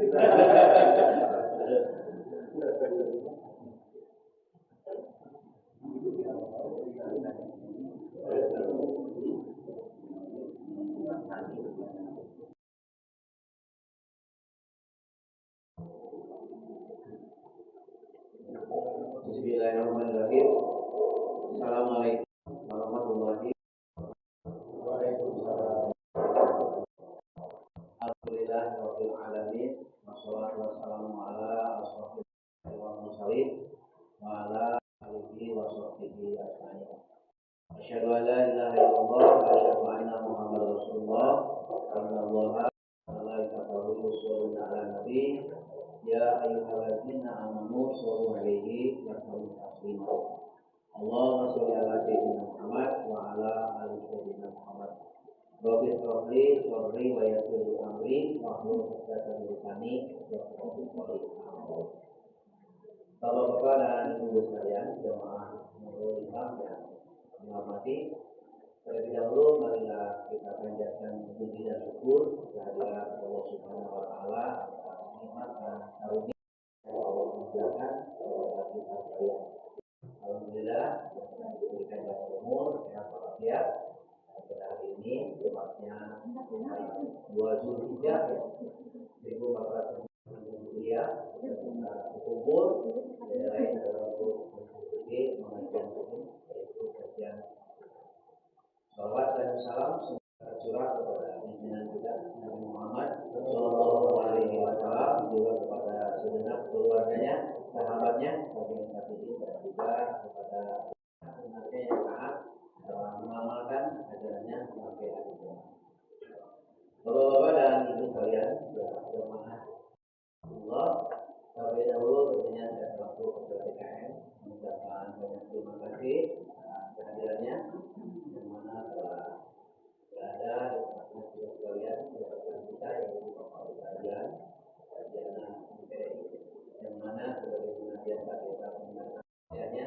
Bismillahirrahmanirrahim. Assalamualaikum warahmatullahi wabarakatuh. Alhamdulillah rabbil alamin. Wassalatu wassalamu ala asrofil mursalin wa ala alihi wa sahbihi ajma'in. Asyhadu an la ilaha illallah wa asyhadu anna Muhammadar Rasulullah. Innallaha wa malaikatahu yusholluna 'alan nabi. Ya ayyuhalladzina amanu shollu 'alaihi wa sallimu taslima. Allahumma sholli ala sayyidina Muhammad wa ala ali sayyidina Muhammad. Rabbi sholli sholli wa yassir li amri wa hlul 'uqdatam min lisani yafqahu qawli. Bapak-bapak dan ibu sekalian, jemaah Nurul Islam yang dihormati, terlebih dahulu marilah kita panjatkan puji dan syukur kehadirat Allah Subhanahu wa taala atas nikmat dan karunia yang Allah berikan kepada kita sekalian. Alhamdulillah diberikan banyak umur, sehat walafiat. Pada hari ini tepatnya 2 Zulhijjah 1440 Hijriah, kita berkumpul untuk mengikuti pengajian ini, yaitu kajian salawat dan salam tercurah kepada pimpinan kita Nabi Muhammad Sallallahu Alaihi Wasallam, juga kepada segenap keluarganya, sahabatnya, tabi'in dan juga kepada umatnya yang taat dalam mengamalkan ajarannya sampai akhir zaman. Bapak-bapak dan ibu sekalian, jemaah Allah, terlebih dahulu tentunya saya selaku Ketua TKN mengucapkan banyak terima kasih atas kehadirannya, yang mana telah berada di tengah kita sekalian, jabatan kita yaitu Bapak Kajian MPI, yang mana sebagai penasihat kita pendengarnya.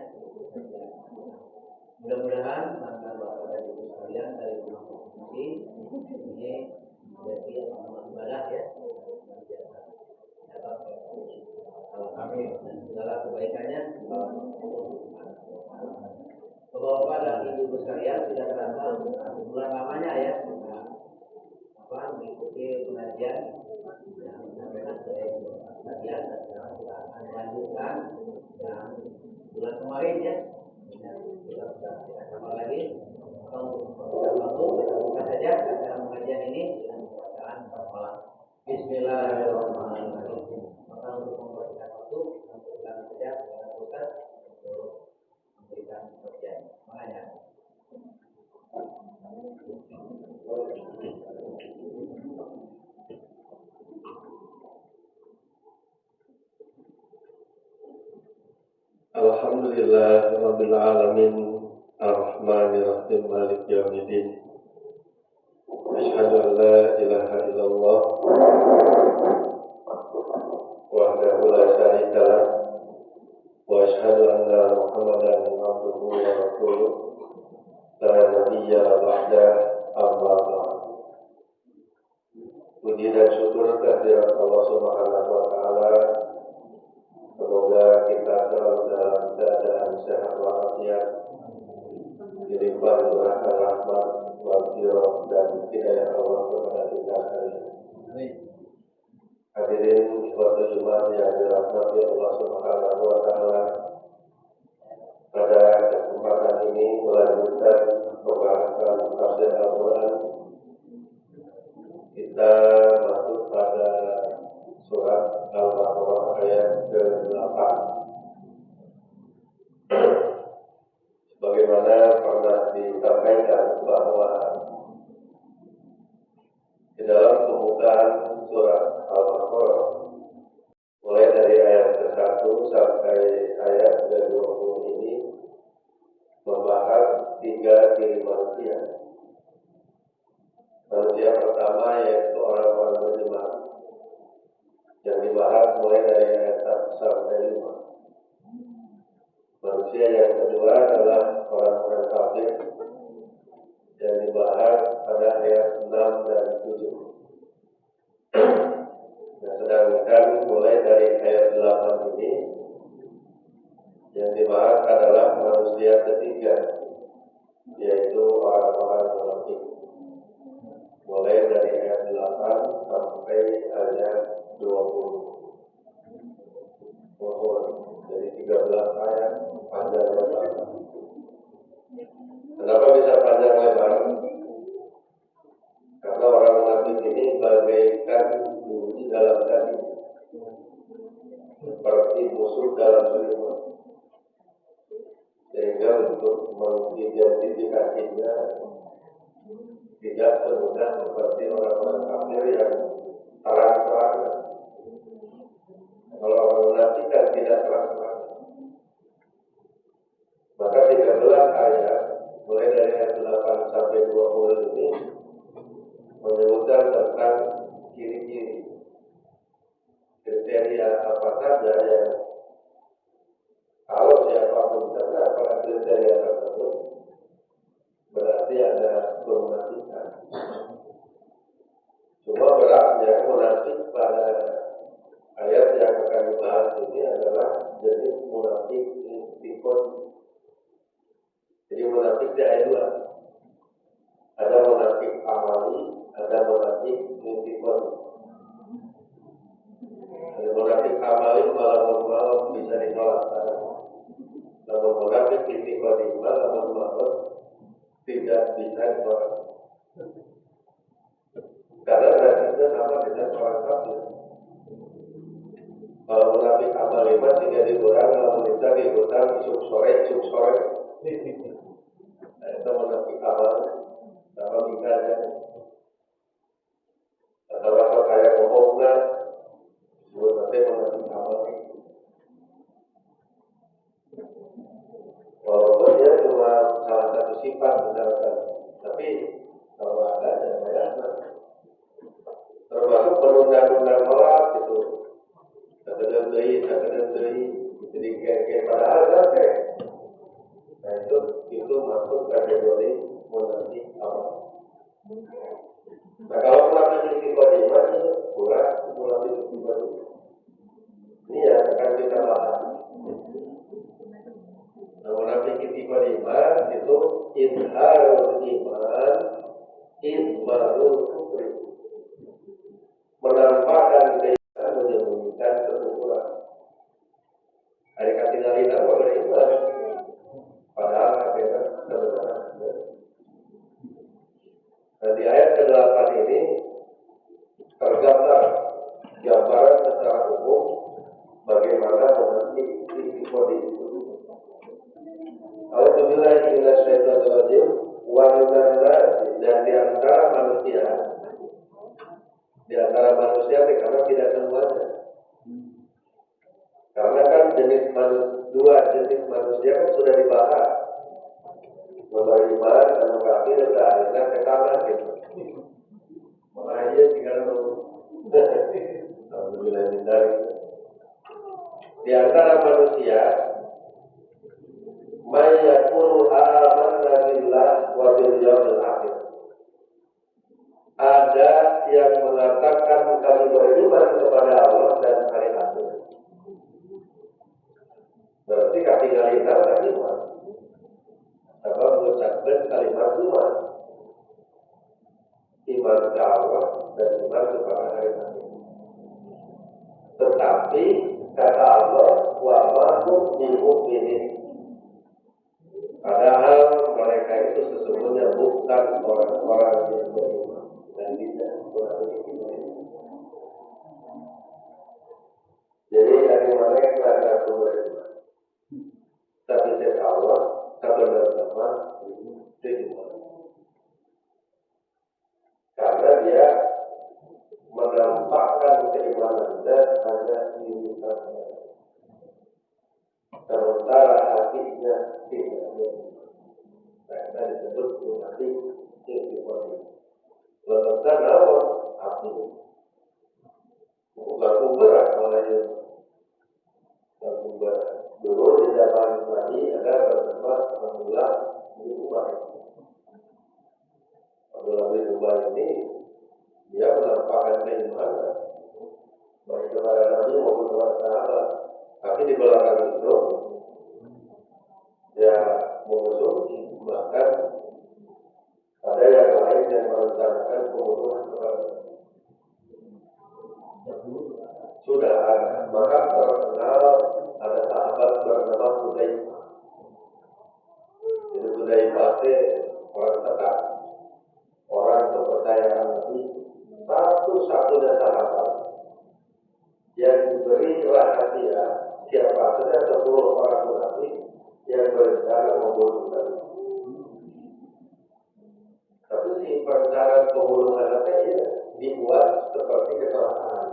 Mudah-mudahan mantan Bapak dan Ibu sekalian dari rumah provinsi ini menjadi amal ibadah ya, Amin. Dan segala kebaikannya Bapak dan Ibu sekalian, tidak terasa bulan lamanya ya mengikuti pengajian yang disampaikan oleh kajian, dan sekarang kita akan melanjutkan yang bulan kemarin ya. Kita sudah tidak sabar lagi untuk mempersiapkan waktu. Kita buka saja acara pengajian ini dengan bacaan basmalah. Bismillahirrahmanirrahim. Maka untuk mempersiapkan waktu, untuk langsung saja kepada Ustaz untuk memberikan pengajian. Makanya. Alhamdulillah rabbil alamin arrahmanirrahim maliki yaumiddin. Asyhadu an la ilaha illallah wahdahu la syarika lah wa asyhadu anna Muhammadan abduhu wa rasuluh la nabiyya ba'da amma ba'd. Puji dan syukur kehadirat Allah Subhanahu wa taala. Semoga kita selalu dalam keadaan sehat walafiat, dilimpah curahkan rahmat, maghfirah dan hidayah Allah kepada kita sekalian. Hadirin ikhwatul Jumat yang dirahmati Allah Subhanahu wa taala. Pada kesempatan ini melanjutkan pembahasan tafsir Al-Quran. Kita masuk pada surat Al-Baqarah ayat ke-8. Sebagaimana pernah disampaikan bahwa di dalam pembukaan surat Al-Baqarah mulai dari ayat ke-1 sampai ayat ke-20 ini membahas 3 ciri manusia. Manusia pertama yaitu orang-orang beriman, yang dibahas mulai dari ayat 1 sampai 5. Manusia yang kedua adalah orang-orang kafir, yang dibahas pada ayat 6 dan 7. Nah, sedangkan Kenapa bisa panjang lebar? Karena orang munafik ini bagaikan bunyi dalam daging, seperti musuh dalam selimut. Sehingga untuk mengidentifikasinya tidak semudah seperti orang-orang kafir yang terang-terangan. Kalau orang munafik kan tidak terang-terangan. Maka 13 ayat mulai dari ayat 8 sampai 20 ini menyebutkan tentang ciri-ciri kriteria apa saja yang kalau siapapun terdapat kriteria tersebut berarti ada kemunafikan. Cuma beratnya munafik pada ayat yang akan dibahas ini adalah jenis munafik intikon. Jadi munafik di ayat 2. Ada munafik amali, ada munafik intikon. Ada munafik amali malam-malam bisa ditolakkan. Namun munafik intikon malam-malam tidak bisa ditolakkan. Karena berarti sama dengan orang kafir. Kalau munafik amal 5 sehingga dikurang, kalau kita dikurang isuk sore. Nah, itu munafik amal. Sama kita aja. Atau rasa kaya bohongnya, buat nanti munafik amal. Walaupun dia cuma salah satu sifat misalkan, tapi kalau ada banyak. Termasuk penunda-tunda sholat gitu. Kadang-kadang jadi kayak padahal sampai. Nah itu masuk kategori munafik awal. Nah kalau munafik istiqomah itu kurang munafik istiqomah. Ini ya akan kita bahas. Nah munafik istiqomah itu izharul iman, izmarul kufri. Menampakkan keimanan, menyembunyikan kekufuran. Hari katingalin apa beriman? Padahal katanya sebenarnya. Nah di ayat ke-8 ini tergambar gambaran secara umum bagaimana munafik istiqomah itu. Alhamdulillah minasyaitonirrajim wa minannasi, dan di antara manusia. Di antara manusia karena tidak semuanya. Karena kan dua jenis manusia kan sudah dibahas. Beriman dan kafir sudah akhirnya ketaman gitu. Makanya tinggal alhamdulillah dari di antara manusia may yaqulu amanna billah wa bil yawmil akhir. Ada yang mengatakan kami beriman kepada Allah dan hari akhir. Berarti katingalina iman. Apa mengucapkan kalimat iman. Iman ke Allah dan iman kepada hari akhir. Tetapi kata Allah wa ma hum bimu'minin. Padahal mereka itu sesungguhnya bukan orang-orang yang beriman. Dan tidak munafik iman. Jadi dari mereka ada beriman. Tapi setiap Allah sebenarnya beriman. Karena dia menampakkan keimanannya hanya di lisannya. Sementara hatinya tidak beriman. Karena disebut munafik iman. Letakkan apa? Hati. Bukan berat maknanya. Bukan berat. Dulu di zaman Nabi ada bernama Abdullah bin Ubay. Abdullah bin Ubay ini dia menampakkan keimanan baik kepada Nabi maupun kepada sahabat. Tapi di belakang itu dia memusuhi, bahkan ada yang lain yang merencanakan pembunuhan kepada sudah ada. Maka terkenal ada sahabat bernama Hudzaifah. Jadi Hudzaifah rencana pembunuhan nanti dibuat seperti kecelakaan.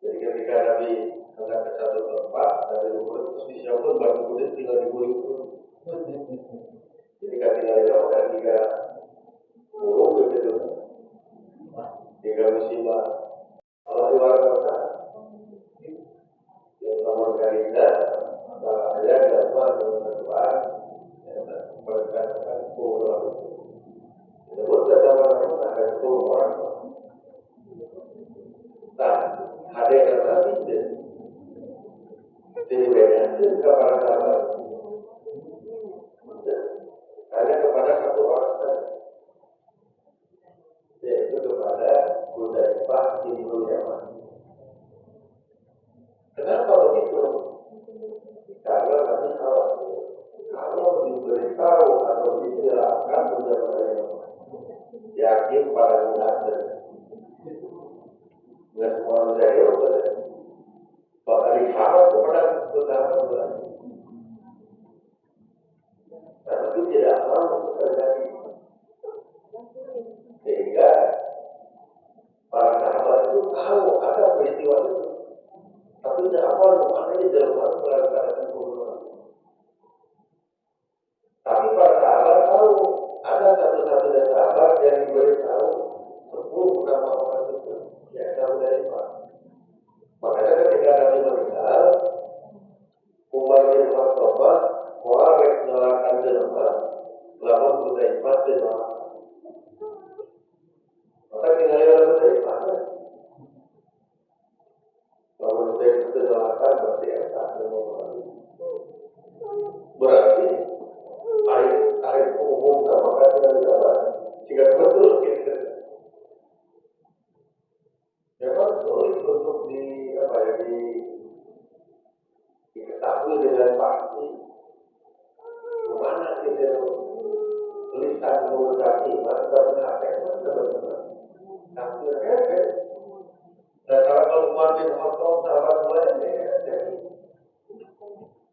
Jadi ketika Nabi hendak ke satu tempat, Nabi Muhammad terus disiapkan batu kulit tinggal digulung. Jadi kan tinggal itu kan tiga burung begitu, tiga musibah. Allah diwakilkan, yang nomor kaidah, ayat dan Tuhan Tuhan, berkatakan pulau itu. Sebut zaman itu ada 10 orang. Nah, ada yang Nabi dibedakan kepada sahabat. Hanya kepada satu orang saja, yaitu kepada Hudzaifah bin Yaman. Kenapa begitu? Karena Nabi khawatir kalau diberitahu atau dijelaskan kepada mereka, yakin pada munafik. Nggak semua manusia itu bahkan disahabat kepada sahabat. Dan itu tidak mau terjadi. Sehingga para sahabat itu tahu ada peristiwa itu, tapi tidak apa maknanya dalam keadaan pembunuhan. Tapi para sahabat tahu ada satu-satunya sahabat yang diberitahu 10 nama orang itu, yaitu Hudzaifah. Makanya ketika Nabi meninggal, Umar bin Khattab orang yang menyalahkan jelema, lawan Hudzaifah jelema. Maka tinggal Hudzaifah. Lawan Hudzaifah jelema berarti esak jelema. Berarti air umum sama kata jelema. Jika betul kita memang sulit untuk diketahui dengan pasti mana kita tulisan mengucapkan masa berhati sebenarnya. Tapi dan kalau Umar bin Khattab sahabat lain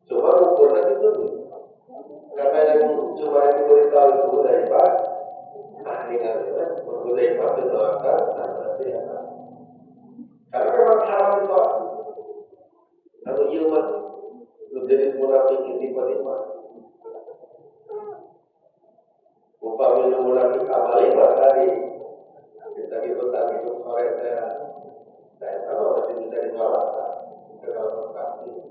cuma ukurnya itu karena yang cuma yang diberitahu itu Hudzaifah, dengan Hudzaifah mendoakan nanti karena memang haram itu atau ilmu menjadi munafik tiba-tiba. Upamanya munafik amali tadi kita gitu sore saya tahu masih bisa disalahkan kalau kami.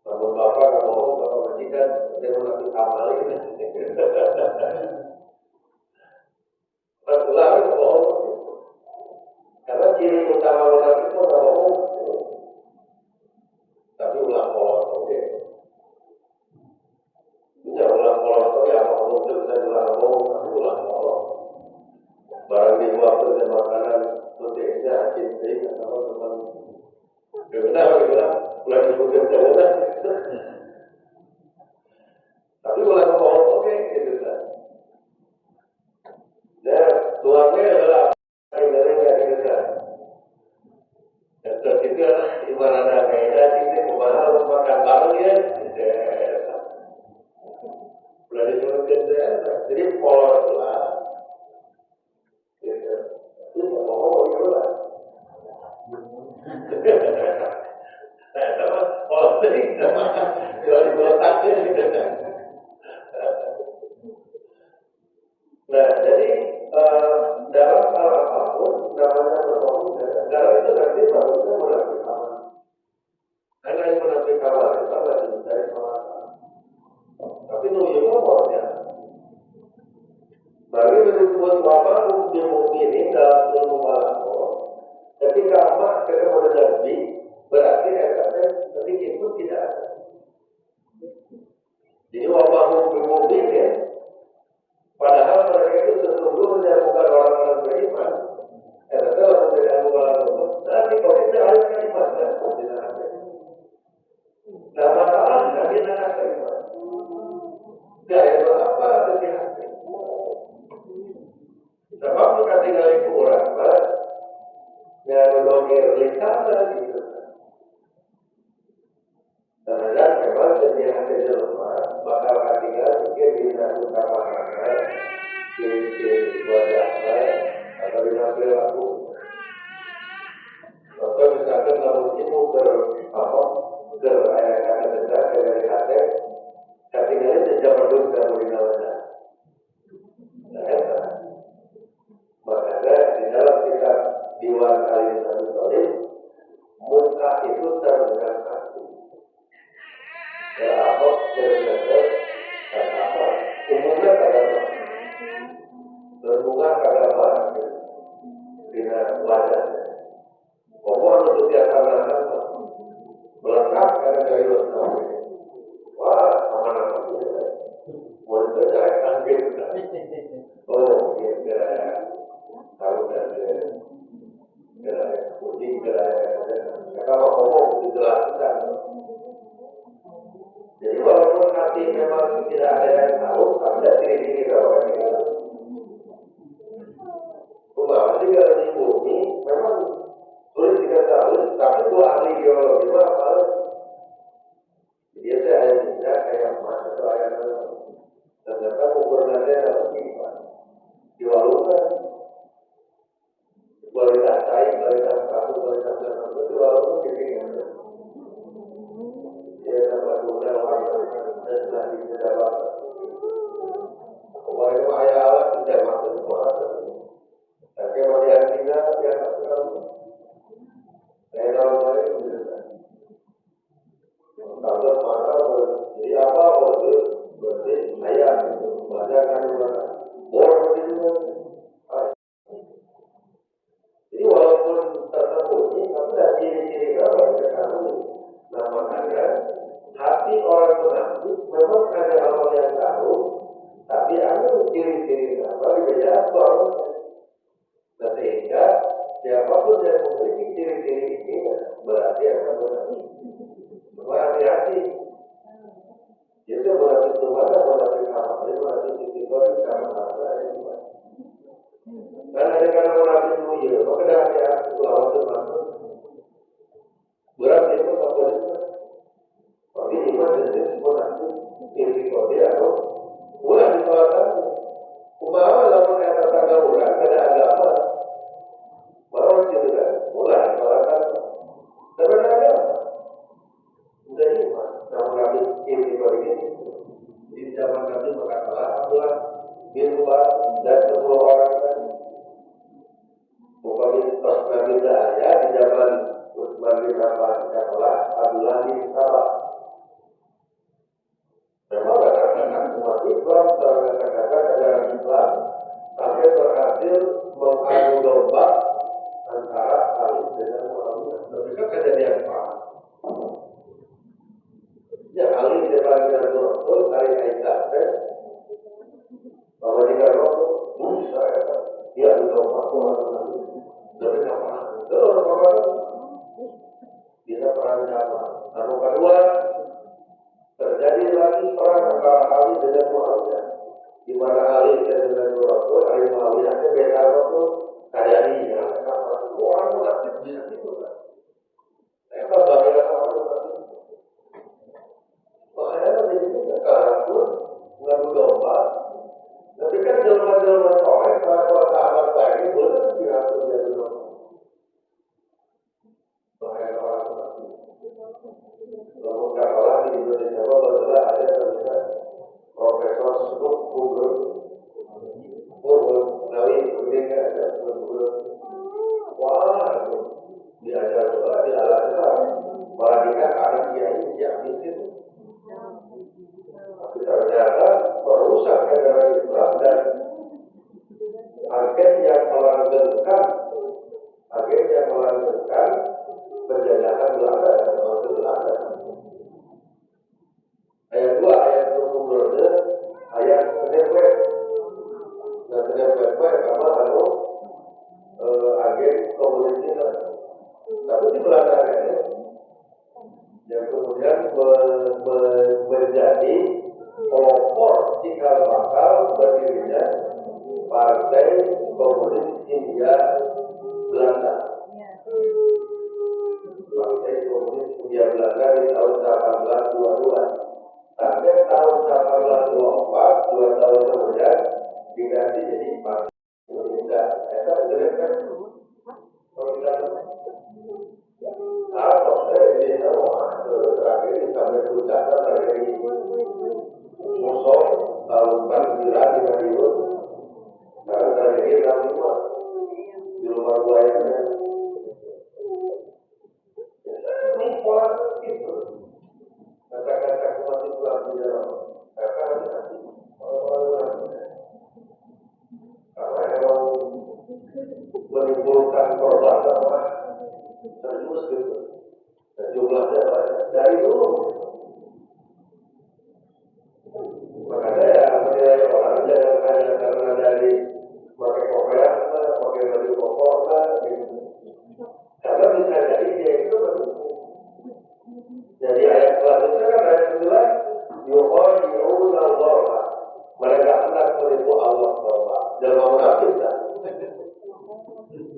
Namun bapak kalau bapak majikan dia munafik amali, tertular bohong. Karena ciri utama munafik itu adalah bohong. Tapi ulang polos, oke. Ya ulang polos itu ya mau bisa ulang bohong, tapi ulang polos. Barang di waktu dan makanan nutrisinya cintai sama teman. Benar benar, ulang disebutkan jauhan. Tapi ulang polos oke, gitu kan. Dan tulangnya adalah gitu kan. Terus itu adalah ibarat ada kaidah ini kemana makan bareng ya, sudah disebutkan jadi polos lah, itu ngomong gitu lah, sama polos ini sama kalau diletaknya gitu. Nah jadi dalam hal apapun namanya berbohong, dalam itu nanti bagusnya munafik kamal. Karena yang munafik kamal itu masih mencari salah. Tapi nujungnya bolehnya. Bagi disebut wabah di mukminin dalam ilmu malako, ketika mak ketemu dengan nabi, berarti efeknya sedikit pun tidak ada. Jadi wabah di mukminin, padahal mereka itu sesungguhnya bukan orang-orang beriman. Kalau tidak mengalami, tapi kalau tidak ada iman, tidak ada. Nah masalahnya tidak ada iman. Tidak apa tidak ada. Sebab bukan tinggal itu orang, yang melogir lisan gitu. Dan memang setiap hati jelma bakal tinggal pikir bisa utamakan ciri-ciri wajah atau dengan perilaku. Atau misalkan namun ibu ayah-ayah denda dari hati, ketinggalan di zaman dulu tidak boleh wajah. Nah, makanya di dalam kitab Diwan Alim Nabi Solim, muka itu terdengar satu. Apa? Terdengar kata apa? Umumnya kata apa? Berhubungan kata apa? Dengan wajahnya. Pokoknya untuk dia tangan melekat karena dari lengkap. Wah, aman-aman dia. Mau itu saya kangen. Oh, dia kira tahu dan kira kuning kira kalau ngomong dijelaskan. Jadi walaupun nanti memang tidak ada yang tahu, ada ciri-ciri orang ini. Umpama jika di bumi memang sulit diketahui, tapi itu ahli geologi apa? Dia saya hanya kayak emas atau air ternyata ukurannya harus gimana? Diwalukan kualitas air, kualitas kamu, kualitas kamu diwalukan gini. Dia dapat gunakan dan telah didapat. Wahyu ayat Allah tidak masuk kuasa. Tapi wajah kita yang tahu. Saya tahu saya itu. Kalau mana jadi apa berarti ayat itu wajah kami mana? Bor itu. Jadi walaupun tersembunyi, tapi ada ciri-ciri apa yang kami. Nah makanya hati orang mengaku memang ada hal yang tahu, tapi ada ciri-ciri apa beda orang. Nah, sehingga siapapun yang memiliki ciri-ciri ini berarti akan berhati-hati. Itu berarti kemana, berarti apa? Itu berarti titik-titik sama-sama itu. Dan ada orang itu ya, maka hati-hati lawan teman-teman. Berarti itu apa itu? Tapi di mana jenis monasi diri dia atau ulah di kawasan umpama dalam kata kata ulah ada agama baru itu kan ulah di kawasan dan ada agama udah ini mas namun nabi diri ini di zaman nabi berkatalah adalah biruah dan 10 orang kan umpama pas nabi daya di zaman Utsman bin Affan katalah Abdullah bin Sabah. Memang kata-kata umat Islam, kata-kata ajaran Islam sampai berhasil mengadu domba antara Ali dengan Muawiyah. Mereka kejadian apa? Ya Ali dengan Rasul, Ali Aisyah, bahwa jika Rasul, Musa, dia adu domba Muawiyah. Tapi apa? Terus apa? Bisa perang apa? Lalu kedua. Terjadi lagi perang antara Ali dengan Muawiyah. Di mana Ali dengan Rasul, Ali Muawiyah itu beda Rasul kayak dia. Orang munafik bisa itu kan? Saya bagaimana orang munafik? Makanya di sini sekarang pun ngadu domba. Tapi kan jelma-jelma soleh kalau sahabat lagi boleh diatur jadi domba. Makanya orang munafik. Kalau kalah di Indonesia adalah ada namanya Profesor Subuk Kubur Nawi Kudinga ada Kubur. Wah, diajar juga di Al-Azhar. Meradikan anak dia ini yang miskin. Tapi ternyata merusak negara Islam dan agen yang melanggengkan penjajahan Belanda dan Orde Belanda. Ayat 2, ayat 22, ayat Senewet. Nah, Senewet sama agen komunis itu. Tapi di Belanda yang kemudian menjadi pelopor cikal bakal berdirinya Partai Komunis Hindia Belanda. Partai Komunis Hindia Belanda di tahun 1822. Sampai tahun 1824, 2 tahun kemudian diganti majus gitu. Dan jumlahnya banyak. Dari dulu. Makanya ya menilai orang jangan hanya karena dari pakai kopiah, pakai baju koko, gitu. Karena bisa jadi dia itu mendukung. Jadi ayat selanjutnya kan ayat 9, yukhadi'una Allah. Mereka hendak menipu Allah SWT. Jangan mau munafik tak?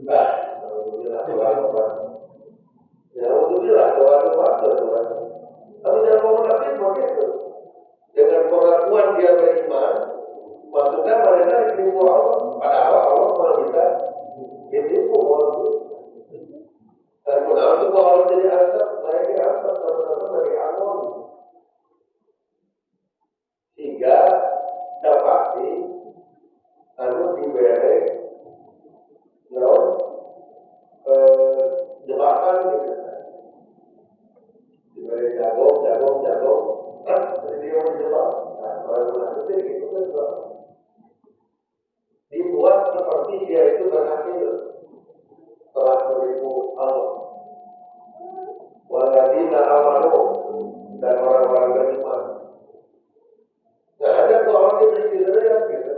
Nah, alhamdulillah, ya alhamdulillah, doa. Tapi jangan mau munafik begitu. Dengan pengakuan dia beriman, maksudnya mereka ditipu Allah. Padahal Allah malah bisa ditipu. Dan kenapa itu kalau jadi asap, saya di asap sama-sama dari anon. Sehingga dapati lalu diberi jebakan gitu. Diberi jagung. Jadi dia menjebak. Nah, kalau itu gitu kan dibuat seperti dia itu berhasil telah menipu Allah. Waladina amanu dan orang-orang beriman. Nah, ada orang yang berpikir gitu.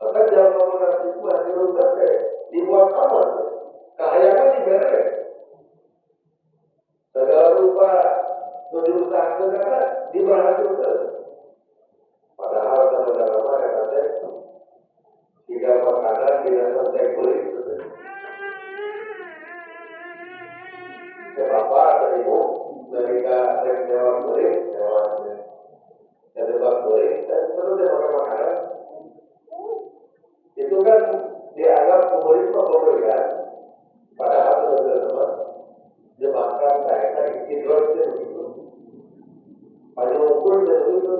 Maka jangan munafik masih rusak dibuat aman. Kahayangan diberi. Segala rupa diusahakan karena diberhasilkan. Padahal saudara-saudara yang ada jika makanan tidak sampai kulit. Bapak atau ibu ketika lewat kulit, lewat kulit dan perlu dia makan makanan. Itu kan dianggap komunisme pemberian. Padahal teman-teman jebakan saya tidur begitu. Pada ukur begitu.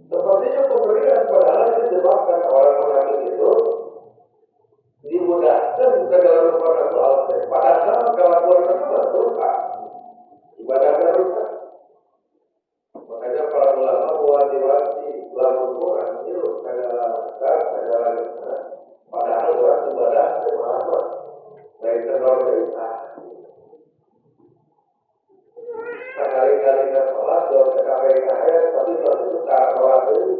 Sepertinya pemberian padahal itu jebakan orang munafik itu dimudahkan segala rupa soal seks. Padahal kelakuan tersebut rusak, ibadahnya rusak. Makanya para ulama mewanti-wanti lamun Quran itu segala besar, segala besar. Padahal orang ibadah semahat, baik teror dari sah. Sekali-kali kita sholat, doa sekali-kali, tapi kalau itu tak sholat itu,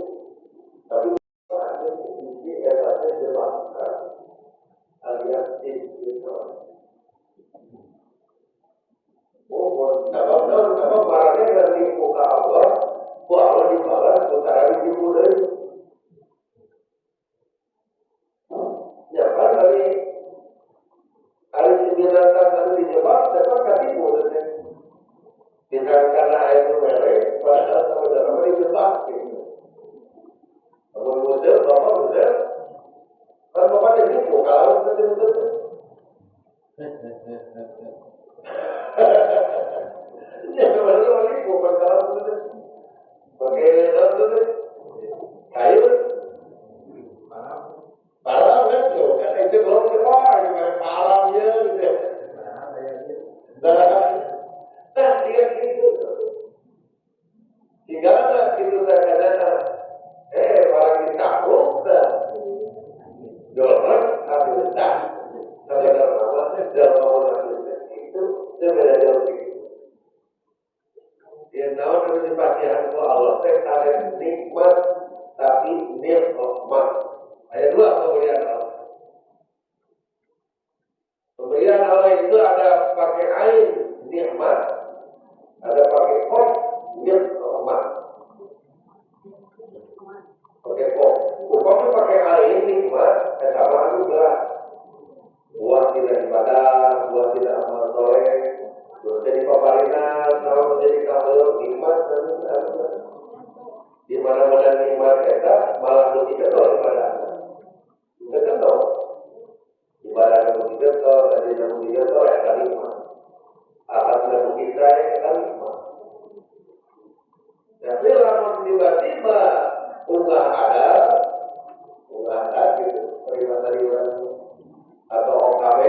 tapi ada isi esasnya jelaskan. Alias itu. Nama barangnya dari muka Allah, Allah dibalas, utara ditipu dari. Ya kan hari 9 tahun dijebak, dapat katipu. Tidak karena itu merek, padahal saudara dijebak. Namun model, bapak model, kan bapak ditipu, kalau kita ditipu. Ya kemarin lagi bukan kalau itu pakai itu kayu parang kan tuh kan itu belum keluar gimana parangnya gitu nah dia gitu tinggal gitu saja parang ditabuk dorong habis dah sampai dalam itu dia beda jauh. Yang tahu dari bagian Allah tarik nikmat tapi nikmat. Ayat 2 pemberian Allah. Pemberian Allah itu ada pakai ain nikmat, ada pakai kof nikmat. Pakai kof. Upamanya pakai ain nikmat, sama juga. Buat tidak ibadah, buat tidak amal soleh. Jadi paparinan, kalau menjadi kalau nikmat dan di mana-mana nikmat kita malah lebih kenal ibadah. Kita kenal ibadah lebih kenal dan tidak lebih kenal ya kan nikmat. Atas dan kita ya kan nikmat. Tapi lamun tiba-tiba unggah ada gitu perintah atau OKB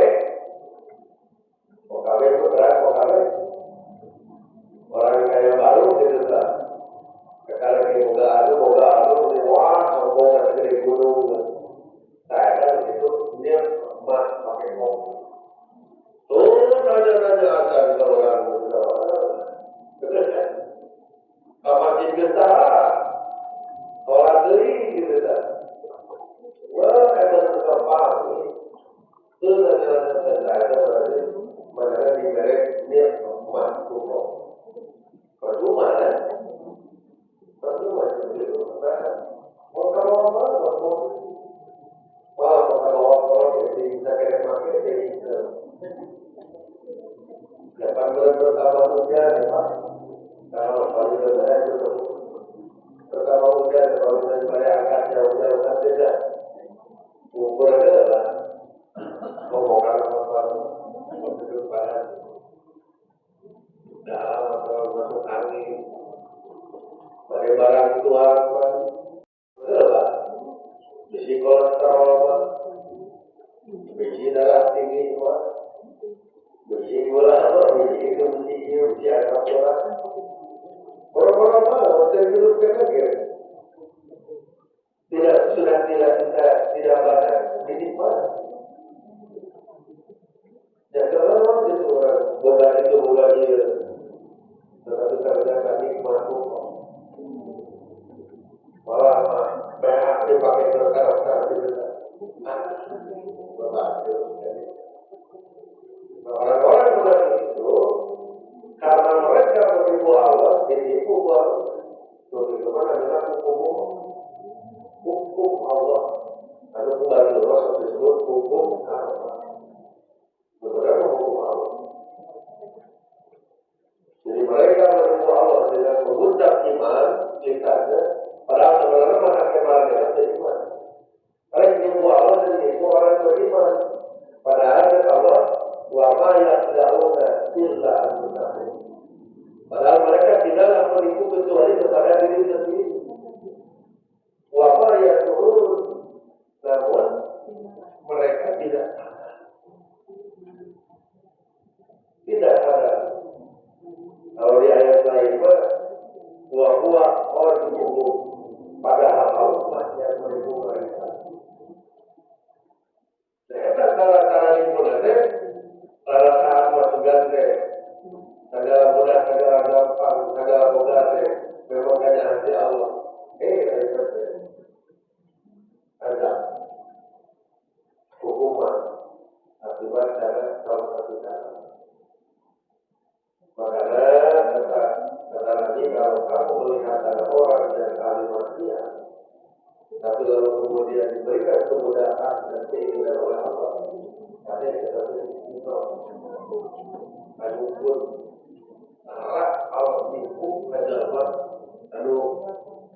itu berat, OKB orang kaya baru gitu kan. Sekarang ini moga adu, wah, sombong dan segede gunung. Saya kan itu dia emas pakai kopi. Mau kalau apa? Wah, kalau jadi bisa kena pakai jadi dapat bulan pertama hujan, Pak. Kalau paling rendah itu pertama hujan, kalau misalnya pada angkat jauh-jauh saja, ukur adalah ngomongkan apa untuk panas, dalam atau masuk angin, pada barang tua apa, adalah besi kolesterol, besi darah tinggi, besi gula, besi kemudian besi asam urat. Orang-orang malu, terhidupkan lagi. Sudah tidak banyak dinikmati. Dan kalau itu orang beban itu mulai tetapi ternyata nikmat kok. Malah banyak dipakai sekarang itu. Orang-orang seperti itu karena mereka menipu Allah, ditipu Allah. Begitu mana dengan hukum Allah. Lalu kembali Allah disebut hukum Allah. Sebenarnya hukum Allah. Jadi mereka menipu Allah dengan mengucap iman lisannya, padahal sebenarnya mana kemarin ada iman. Mereka menipu Allah dan menipu orang beriman. Padahal Allah wa ma ya'launa illa anfusahum. Padahal mereka tidaklah menipu kecuali kepada diri sendiri. Wa ma ya'laun, namun mereka tidak sadar. Kalau di ayat lain wa huwa qadiruhu, padahal Allah yang menipu mereka. Saya cara dimulai, cara saat masuk gante, segala mudah, segala gampang, segala mudah, memangnya hati Allah. Ada hukuman akibat cara salah satu cara. Makanya kata Nabi, kalau kamu melihat ada orang yang kali manusia, tapi lalu kemudian diberikan kemudahan dan keinginan oleh Allah, ada yang seperti itu. Lalu pun arah Allah tipu adalah lalu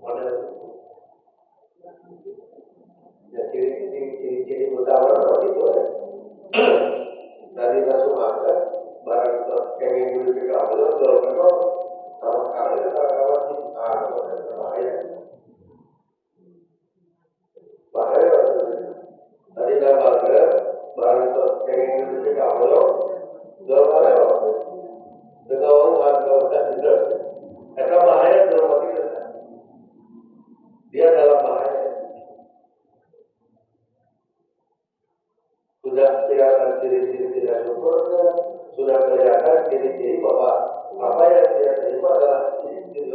model ya ciri-ciri utama itu dari langsung ada barang pengen dulu ke Allah kalau memang sama sekali kalau bahaya tadi nama barang pengen dulu ke Allah kalau bahaya dengan orang tidak karena bahaya dalam hati kita dia dalam bahaya. Sudah kelihatan ciri-ciri tidak sempurna, sudah kelihatan ciri-ciri bahwa apa yang dia terima adalah ciri-ciri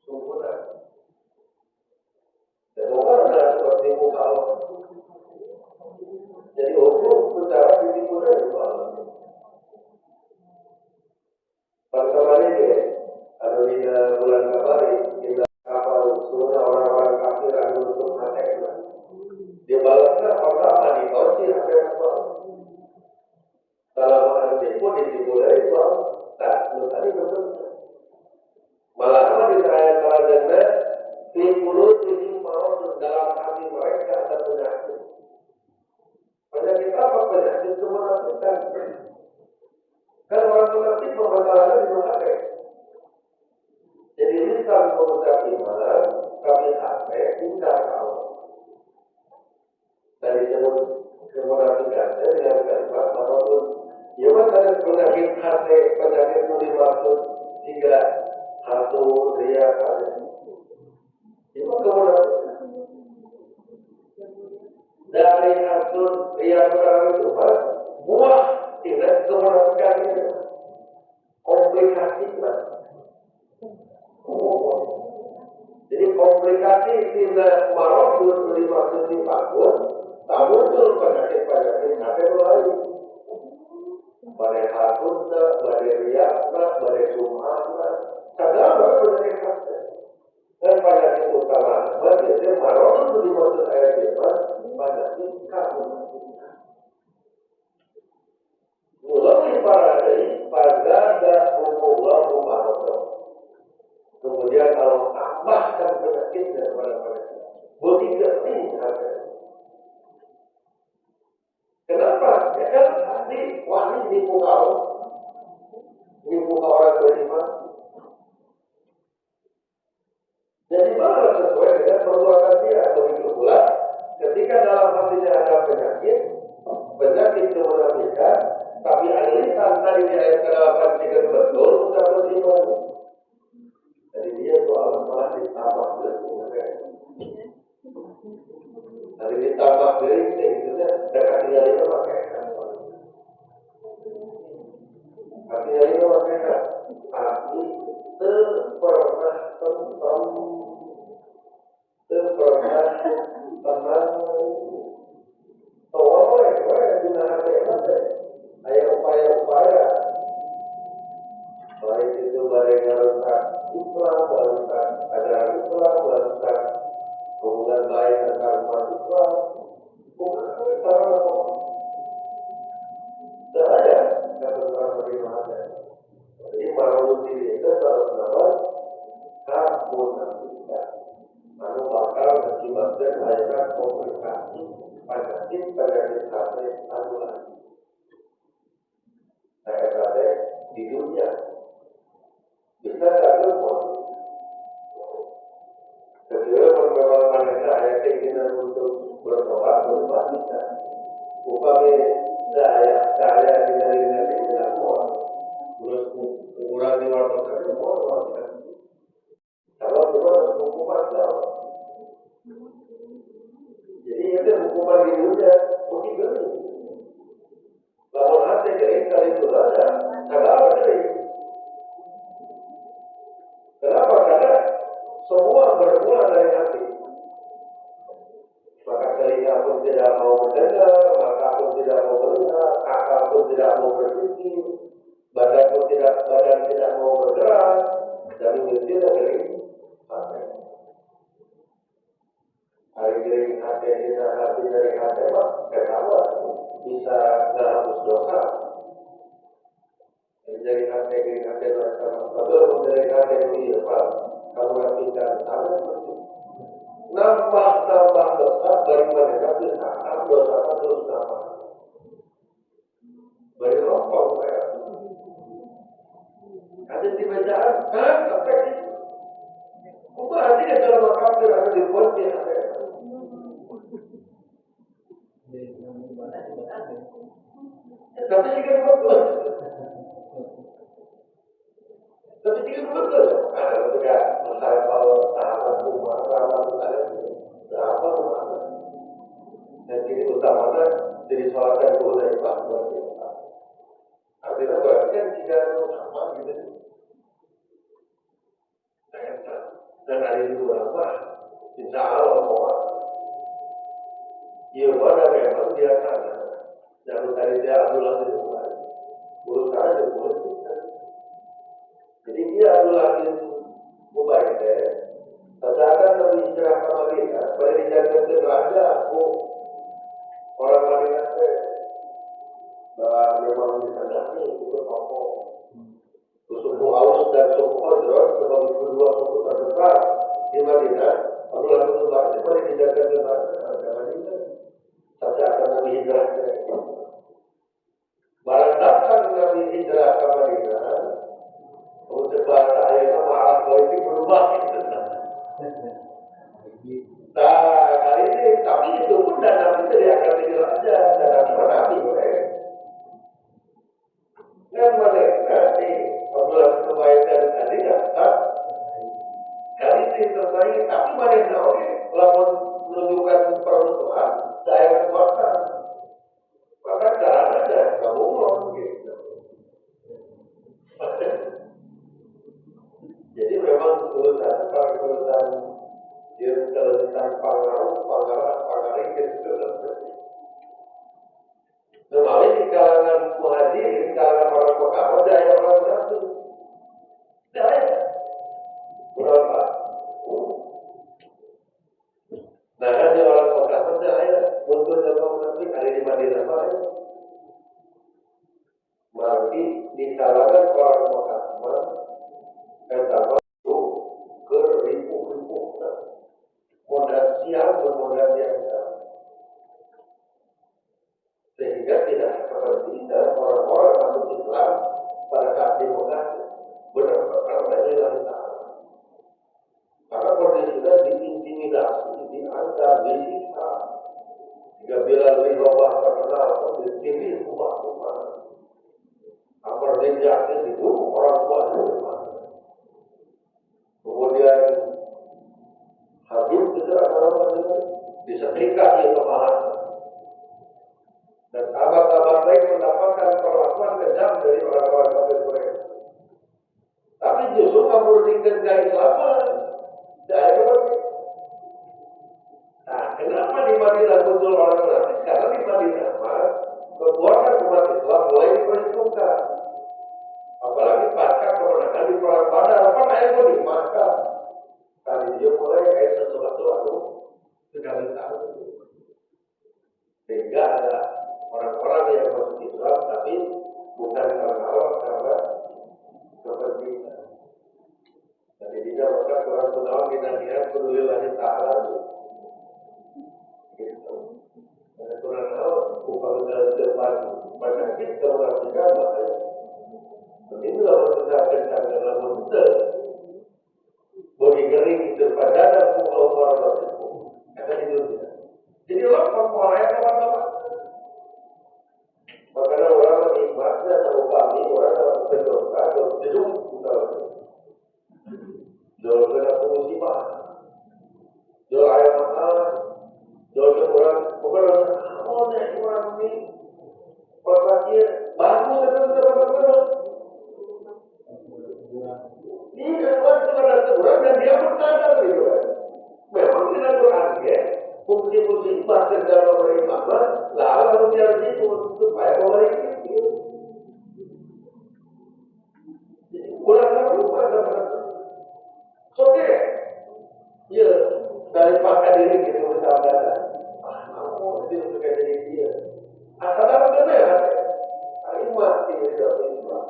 sempurna. Dan bukan adalah seperti muka Allah. Jadi hukum secara ditipu dari Allah. Pada kemarin ini, ada di bulan kemarin, kita kapal semua orang-orang kafir anu untuk mati. Dia balasnya pertama di kunci sampai apa? Kalau orang tipu dari itu, tak tadi betul. Malah apa di cara jannah tipu mau dalam hati mereka ada penyakit. Penyakit apa? Penyakit kemunafikan. Kan orang munafik permasalahannya di hati. Jadi lisan mengucap iman, tapi hati tidak tahu. Dan disebut kemunafikan dengan kalimat apapun. Ya ada penyakit hati, penyakit itu dimaksud tiga satu ria ada. Itu kemunafikan. Dari satu ria itu buah tidak kemunafikan itu komplikasi lah. Jadi komplikasi tidak marah dimaksud dipakai. Tak muncul penyakit-penyakit hati lain. Badai hasudna, badai riyakna, badai sum'atna. Segala penyakit hati. Dan dimaksud ayat firman pada kamu. Mulai para dari pada dahulu maroton. Kemudian kalau tambahkan penyakitnya kepada mereka, begitu tinggal. Kenapa? Ya kan nanti wahyu nipu orang beriman. Jadi malah sesuai dengan perbuatan dia. Begitu pula ketika dalam hatinya ada penyakit itu menafikan, tapi ada lisan tadi di ayat ke-8 tidak betul, sudah beriman. Jadi dia itu Allah malah ditambah Jadi ditambah diri itu dekat tinggal itu pakai. Artinya itu pakai tapi pernah tenang ayah upaya baik itu barang rusak Islam, rusak ajaran Islam, rusak hubungan baik antara umat Islam, bukan karena tidak ada ketentuan beriman. Jadi para diri itu harus dapat kabur tidak. Lalu bakal mengakibatkan banyak komplikasi penyakit hati anulan. Saya di dunia bisa saja pun ketika memang mereka ada keinginan untuk bertobat bisa. Upamanya saya dengan semua terus mengurangi waktu semua kalau kita hukuman jauh. Jadi itu hukuman di dunia begitu. Lalu hati kering kali itu saja, kenapa kering? Kenapa? Karena semua bermula dari hati. Maka telinga pun tidak mau mendengar, mata pun tidak mau melihat, akal pun tidak mau berpikir, badan tidak mau bergerak, dan itu kering hati. Hari kering hati kita hati dari hati kenapa bisa menghapus dosa? Menjadi hati betul menjadi hati yang hilang. Kamu lakukan tangan nambah dosa dari mereka disangka dosa terus nambah. Bagi rompong mereka. Ada di bacaan sampai itu. Bukan artinya dalam kafir ada dibuat di hati. Tapi jika betul. Tapi jika betul. Ada ketika saya kalau sahabat rumah, sahabat rumah. Dan ini utamanya jadi sholatkan dulu dari Pak. Artinya berarti kan jika sama gitu. Dan hari itu berapa? Insya Allah bahwa ia pada memang dia sana. Jangan tadi dia Abdullah bin Ubay. Urusan itu urusan. Jadi dia Abdullah bin Ubay Tetapi Nabi hijrah ke Madinah, pada dijaga ke raja aku orang Madinah bahwa memang disandani itu tokoh. Suku Aus dan suku Khazraj sebagai kedua suku terbesar di Madinah, Abdullah bin Ubay itu pada dijaga ke Madinah. Sampai akan Nabi hijrah ke barang datang Nabi hijrah ke Madinah, untuk bahasa ayatnya maaf politik berubah. Nah, kali ini, tapi itu pun dana itu dari akan jadi raja, dana Nabi. Kan mereka nih, Abdullah bin Ubay dan tadi datang, kali ini selesai, tapi mereka lalu menunjukkan peruntukan, saya kekuatan. Maka caranya ada kamu mau gitu. Jadi memang urusan dia kalau tentang pengaruh gitu. Normalnya di kalangan muhajir, di kalangan orang Mekah, ada orang satu. Berapa? Nah, disita. Jika Bilal bin Rabah terkenal di TV, rumah-rumah. Amr bin Yasir dibunuh orang tuanya. Kemudian Habib juga disetrika di kepala. Dan sahabat-sahabat lain mendapatkan perlakuan kejam dari orang-orang kafir mereka. Tapi justru kamu dikerja Islam tidak seperti. Nah, kenapa di Madinah muncul orang munafik? Karena di Madinah kekuatan umat Islam mulai diperhitungkan. Apalagi pasca kemenangan di perang Badar, apa ayat di Makkah. Tadi dia mulai kayak sesuatu sekali tahu. Sehingga ada orang-orang yang masuk Islam tapi bukan karena Allah, karena kepentingan. Jadi dia maka Quran Tuhan dinasihat kudulillahi ta'ala gitu. Karena Quran Allah upah dalam depan penyakit kemunafikan makanya inilah menegakkan dalam mudah bodi gering itu pada dan pukul orang itu akan hidupnya. Jadi orang orang teman-teman makanya orang menikmatnya atau kami orang yang berdoa atau hidup kita jual kena musibah, jual ayam masalah, jual orang bukan orang ini orangnya bagus teman-teman. Ini orang kepada Tuhan dan dia bertanya gitu kan. Memang tidak berarti fungsi-fungsi ibadah dalam beribadah lalu dia itu supaya mereka itu. Kurang lupa teman-teman. Oke, ya dari pakar diri gitu misalnya, mau itu suka jadi dia. Asal apa benar? Ini mati dari Islam.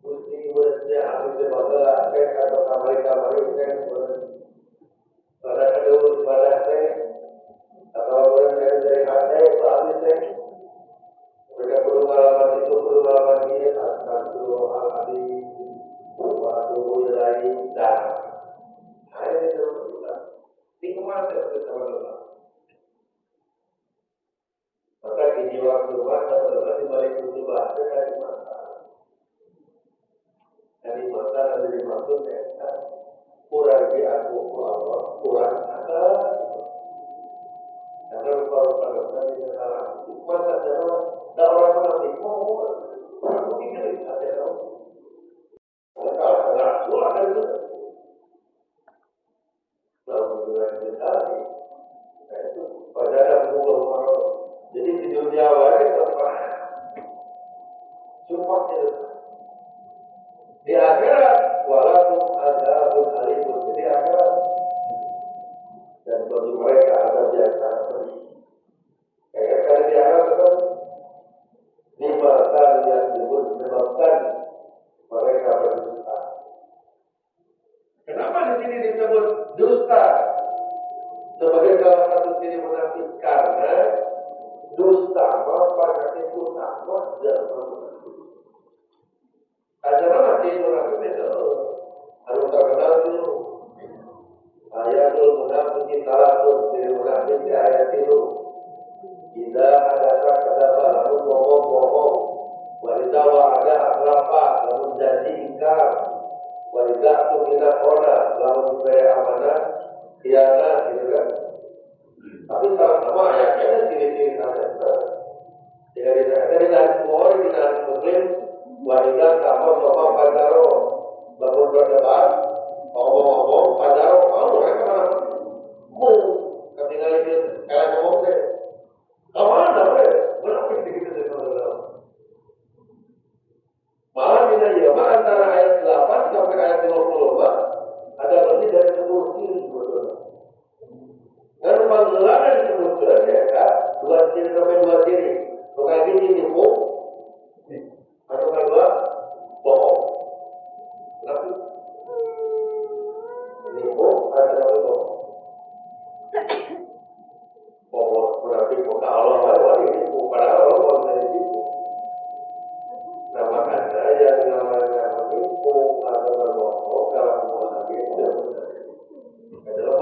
Mesti bersedia habis dibakar, atau kamar-kamar itu pada kedua pada atau orang dari hati, berarti mereka perlu ngalaman itu, perlu ngalaman dia, astagfirullahaladzim. Waktu mulai dah, hari ini terus nikmat teman-teman. Maka di waktu teman-teman di balik itu bahasa dari mata dan dari maksudnya kurang diaku Allah, kurang ada. Karena kalau pada saat ini salah, masa ada orang mengerti, orang mungkin ada orang. Kalau Rasul ada itu, lalu tadi, itu pada ada pukul orang. Jadi di dunia wajib apa? Support itu. Di akhirat, walaupun ada alim, jadi akhirat dan bagi mereka ada biasa beri. Kayak kali di akhirat itu, lima kali yang disebabkan mereka berdusta. Kenapa di sini disebut dusta sebagai salah satu ciri munafik? Karena dusta apa itu takwa dan munafik. Ajaran hati munafik itu harus terkenal dulu. Ayatul munafik salatun, ciri munafik di ayat itu. Jika ada kata-kata lalu bohong-bohong, wanita wa'ada akhlafa, lalu janji ingkar. Wajah tu kita kona lalu supaya amanah khianat gitu kan. Tapi sama-sama ayatnya ciri-ciri saja. Dari semua orang di dalam Muslim wajah sama pajaro bangun berdebat ngomong pajaro mereka mana ketika itu kalian ngomong deh kemana berapa begitu malah bila ya antara ayat 8 sampai ayat 20 ada lebih dari 10 ciri sebetulnya. Dan panggilan yang disebutkan ya dua ciri sampai dua ciri. Bukan ini nipu, atau kedua bohong. Kenapa? Nipu atau bohong. Bohong berarti bukan Allah lalu ini nipu padahal Allah mau jadi nipu. Nah makanya yang namanya menipu atau berbohong dalam hubungan itu adalah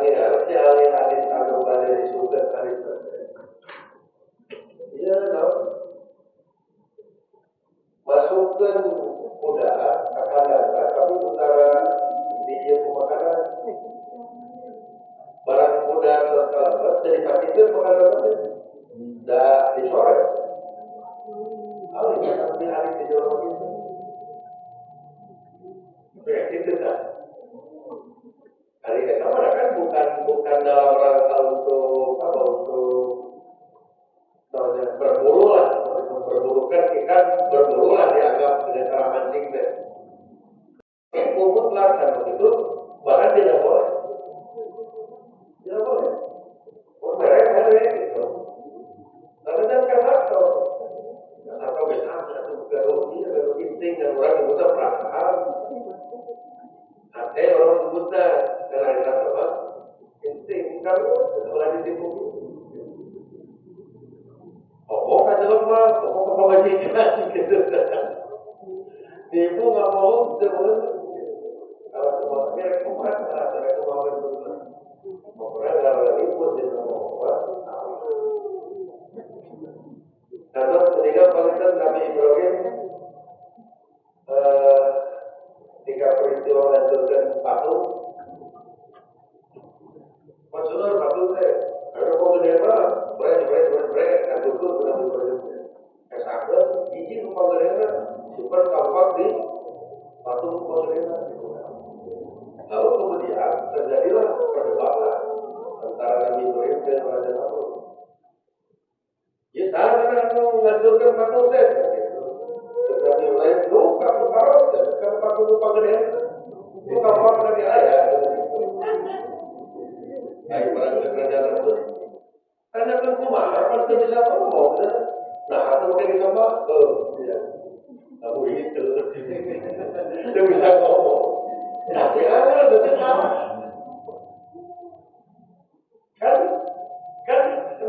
ini harusnya alih hadis atau dari sumber hadis. Iya, no. Masukkan kuda akan datang, tapi utara di pemakanan barang kuda terlambat jadi pakaian pemakanan dah dicoret. Alihnya nanti hari tidur itu. Itu kan. Hari kita mana kan bukan dalam rangka untuk apa untuk berburu lah, berburukan ikan berburu lah dianggap dengan cara mancing deh. Puput lah kan begitu, bahkan tidak boleh, tidak boleh. Mereka gitu. Karena jangan atau besar satu garu insting dan orang dibuta perasaan. Ada orang dibuta karena apa? Insting kamu setelah ditipu. Oh, kan lemah, oh kebajikan gitu. Ibu nggak mau terus. Kalau semuanya kumat, saya kemarin dulu. Mau kalau ribut dia mau apa? Karena ketika panggilan Nabi Ibrahim ketika peristiwa menghancurkan patung, maksudnya patung saya ada pengendara beres hancurkan Nabi Ibrahim. Kesadaran izin pengendara super tampak di patung pengendara. Lalu kemudian terjadilah perdebatan antara Nabi Ibrahim dan Raja Namrud. Ya, saya menghancurkan patung saya. Nabi Ibrahim itu patung paras dan kan patung pengendara. Itu tampak dari ayah. Ayo barang Raja Namrud. Karena kan kumar, kan bisa ngomong. Nah, atau mungkin sama, tidak. Kamu itu, dia bisa ngomong. Tapi ada betul salah. Kan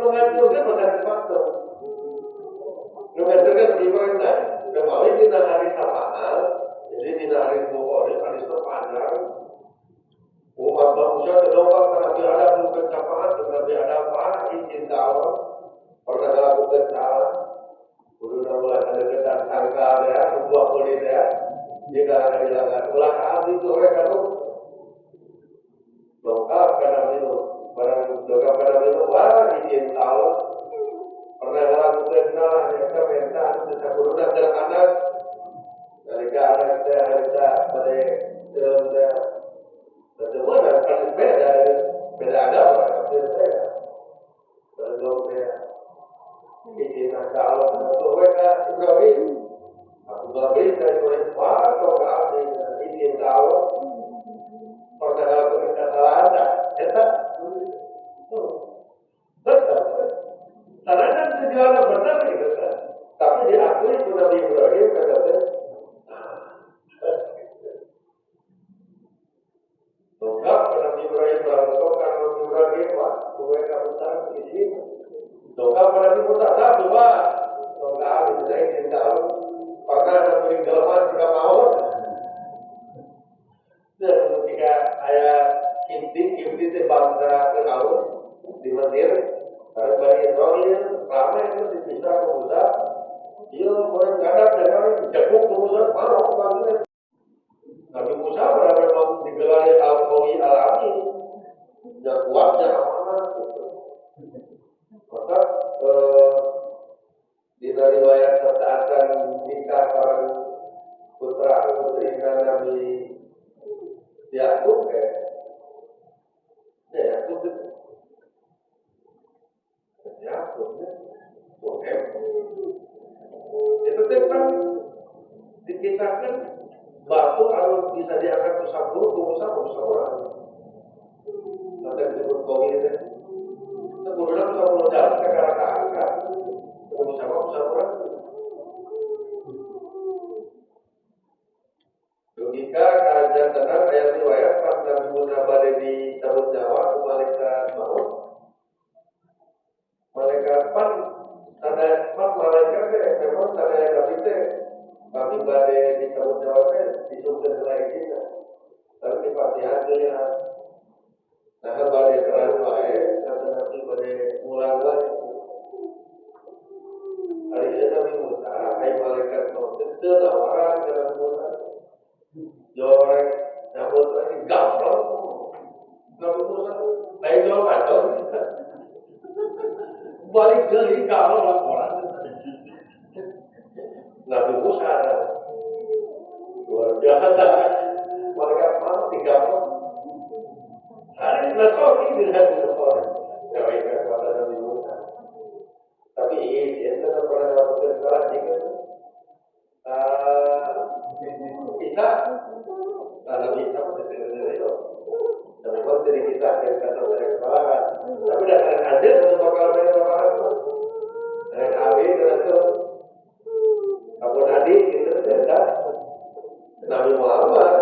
menghancurkan bukan faktor. Menghancurkan bagaimana? Kembali di hari Samaan, jadi di hari Bukhari, hari sepanjang. Umat manusia terlompat karena ada pencapaian, karena ada apa? Izin Allah pernah melakukan salah. Sudah mulai ada kesan sangka ya, sebuah kulit ya. Jika ada dilanggar ulah saat itu mereka tuh lengkap karena itu barang lengkap karena itu izin Allah pernah melakukan salah mereka minta kita kudukan dalam anak ketika anak saya harusnya pada semua dan beda agama tapi saya kalau saya izin Allah untuk mereka Ibrahim aku Ibrahim dari Tuhan kalau kau izin Allah pernah melakukan kesalahan kita betul karena kan tujuannya benar gitu kan tapi diakui itu Nabi Ibrahim katanya lengkap Nabi Ibrahim berangkat Nabi Ibrahim wah gue kamu tahu di sini lengkap Nabi Musa satu wah lengkap itu saya ingin tahu pernah ada peninggalan juga mau dan ketika saya Kimti itu bangsa Firaun di Mesir karena Bani Israel lama itu dipisah ke Musa dia mulai menghadap dengan jepuk ke Musa marah banget Nabi Musa berada digelari Al-Qawi Al-Amin yang kuatnya amanah gitu. Maka di riwayat serta akan nikah para putra putri Nabi Yakub itu tentang dikisahkan batu harus bisa diangkat bersabur, orang. Nanti disebut kogi itu. Kemudian bersabur jalan ke arah angkat, bersabur orang. Logika kerajaan tenang ayat riwayat pas Nabi Musa badai di cabut nyawa ke malaikat maut. Malaikat pan malaikat memang tanda Nabi kami badai di cabut nyawa disumber selain kita. Lalu di Fatihah dilihat. Nah kembali balik ke kalau laporan. Nabi Musa ada luar biasa. Mereka mau 3 hari berkali dengan orang. Mereka kepada Nabi Musa. Tapi dia tetap pernah melakukan salah juga. Kita kalau kita dari itu, memang dari kita yang kata dari kesalahan. Tapi dengan hadir untuk bakal dari kesalahan, dengan Abi dengan itu, Abu Nadi itu tidak Nabi Muhammad.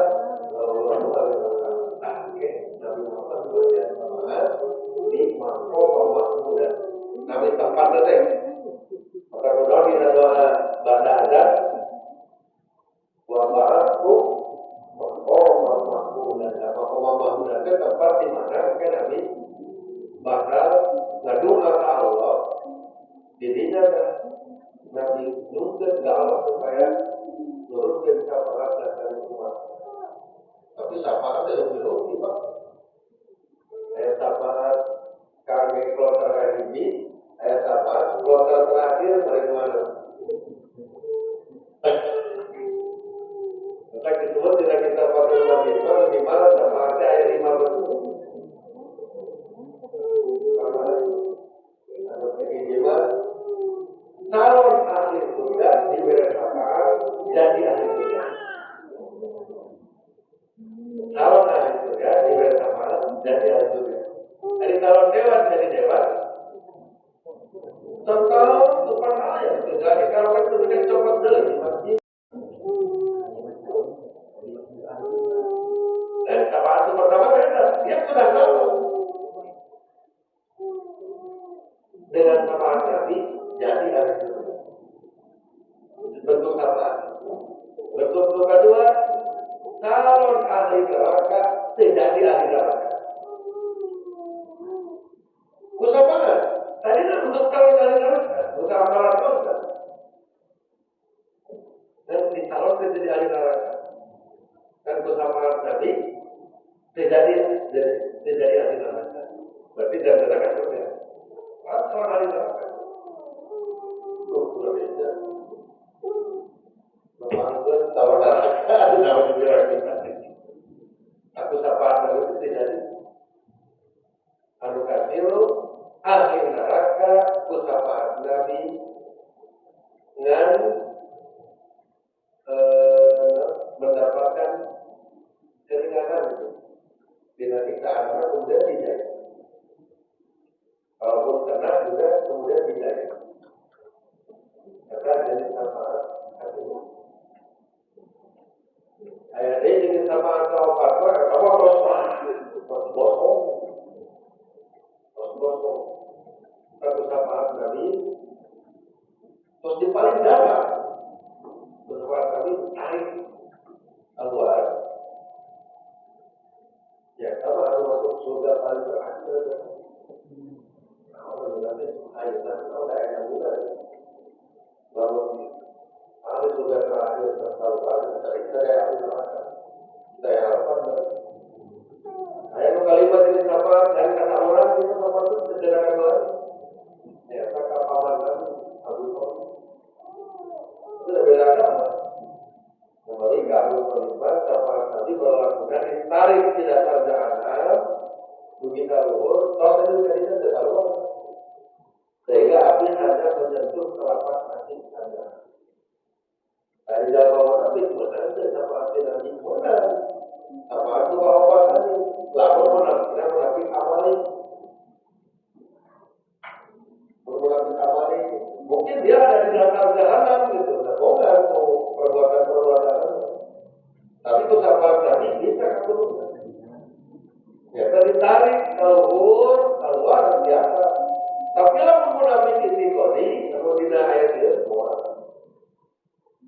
Nabi Muhammad berjaya sama di Makro Mahmuda. Nabi tempat itu, maka benar kita doa pada ada wabaraku Mahmuda. Mahmuda itu tempat di mana Nabi bakal ngadu ke Allah. Jadinya Nabi nuntut ke Allah supaya nurutkan syafaat dan umat. Tapi syafaat itu lebih Pak. Syafaat kami kloter ini, syafaat kloter terakhir dari mana? Maka disebut tidak kita pakai umat itu di mana syafaatnya ayat 5 betul. Calon ahli surga diberi syafaat jadi ahli surga. Calon ahli surga diberi syafaat jadi ahli surga. Dari calon dewan jadi dewan. Setahun depan ayat jadi kalau itu dengan cepat dulu di masjid. Dan syafaat itu pertama beda. Dia sudah tahu dengan syafaat Nabi jadi ahli surga. Bentuk syafaat. Bentuk kedua, calon ahli neraka tidak di ahli neraka. Usah banget. Tadi itu untuk calon ahli neraka, bukan amalan dosa. Dan di calon tidak di ahli neraka. Dan syafaat Nabi tidak di ahli neraka. Berarti dari neraka surga. Calon ahli neraka. Memangkan tahu neraka dalam neraka. Aku syafaat itu tidak anu kasiru ahli neraka ku syafaat Nabi dengan mendapatkan keringanan bila kita anak kemudian tidak. Walaupun kena juga kemudian tidak. Maka jadi syafaat hatinya. Ayat ini jadi syafaat kalau fatwa, kamu harus bosong. Satu syafaat Nabi. Terus di paling dalam syafaat Nabi tarik keluar. Ya, sama harus masuk surga paling terakhir. Kalau nanti ayat kalau ada ayat bulan. Lalu ahli surga terakhir tersalvar dari saya ahli neraka. Saya harapan ayat kalimat ini syafaat dari kata orang itu apa itu sederhana banget. Ya, kata paman kami Abu Bakar. Itu lebih agama. Kembali ke Abu Bakar, syafaat tadi berlakukan tarik tidak terjangkau, begitu luhur, toh itu jadinya tidak luhur. Sehingga api hanya menyentuh telapak kaki Anda. Dari dalam Nabi benar syafaat Nabi benar. Syafaat itu bahwa tadi lalu menafsirkan amali. Bermulai amali. Mungkin dia ada di dalam jalan gitu, bukan perbuatan. Tapi itu syafaat Nabi bisa kabulkan. Ya, ditarik keluar biasa. Tapi lah munafik istiqomah, kalau tidak ayat dia semua.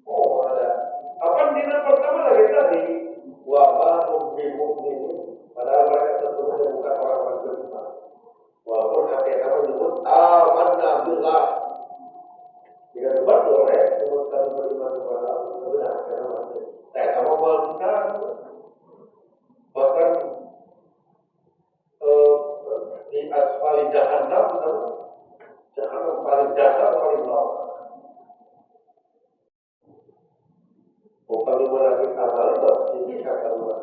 Oh ada. Apa dina pertama lagi tadi? Wabah mukmin. Padahal mereka sesungguhnya bukan orang-orang beriman. Walaupun akhirnya menyebut amanna billah. Jika betul sebutkan beriman kepada Allah benar karena masih. Saya sama mengatakan bahkan di asfali jahannam Jahanam paling dasar paling bawah. Bukan munafik awal itu ini kata Allah.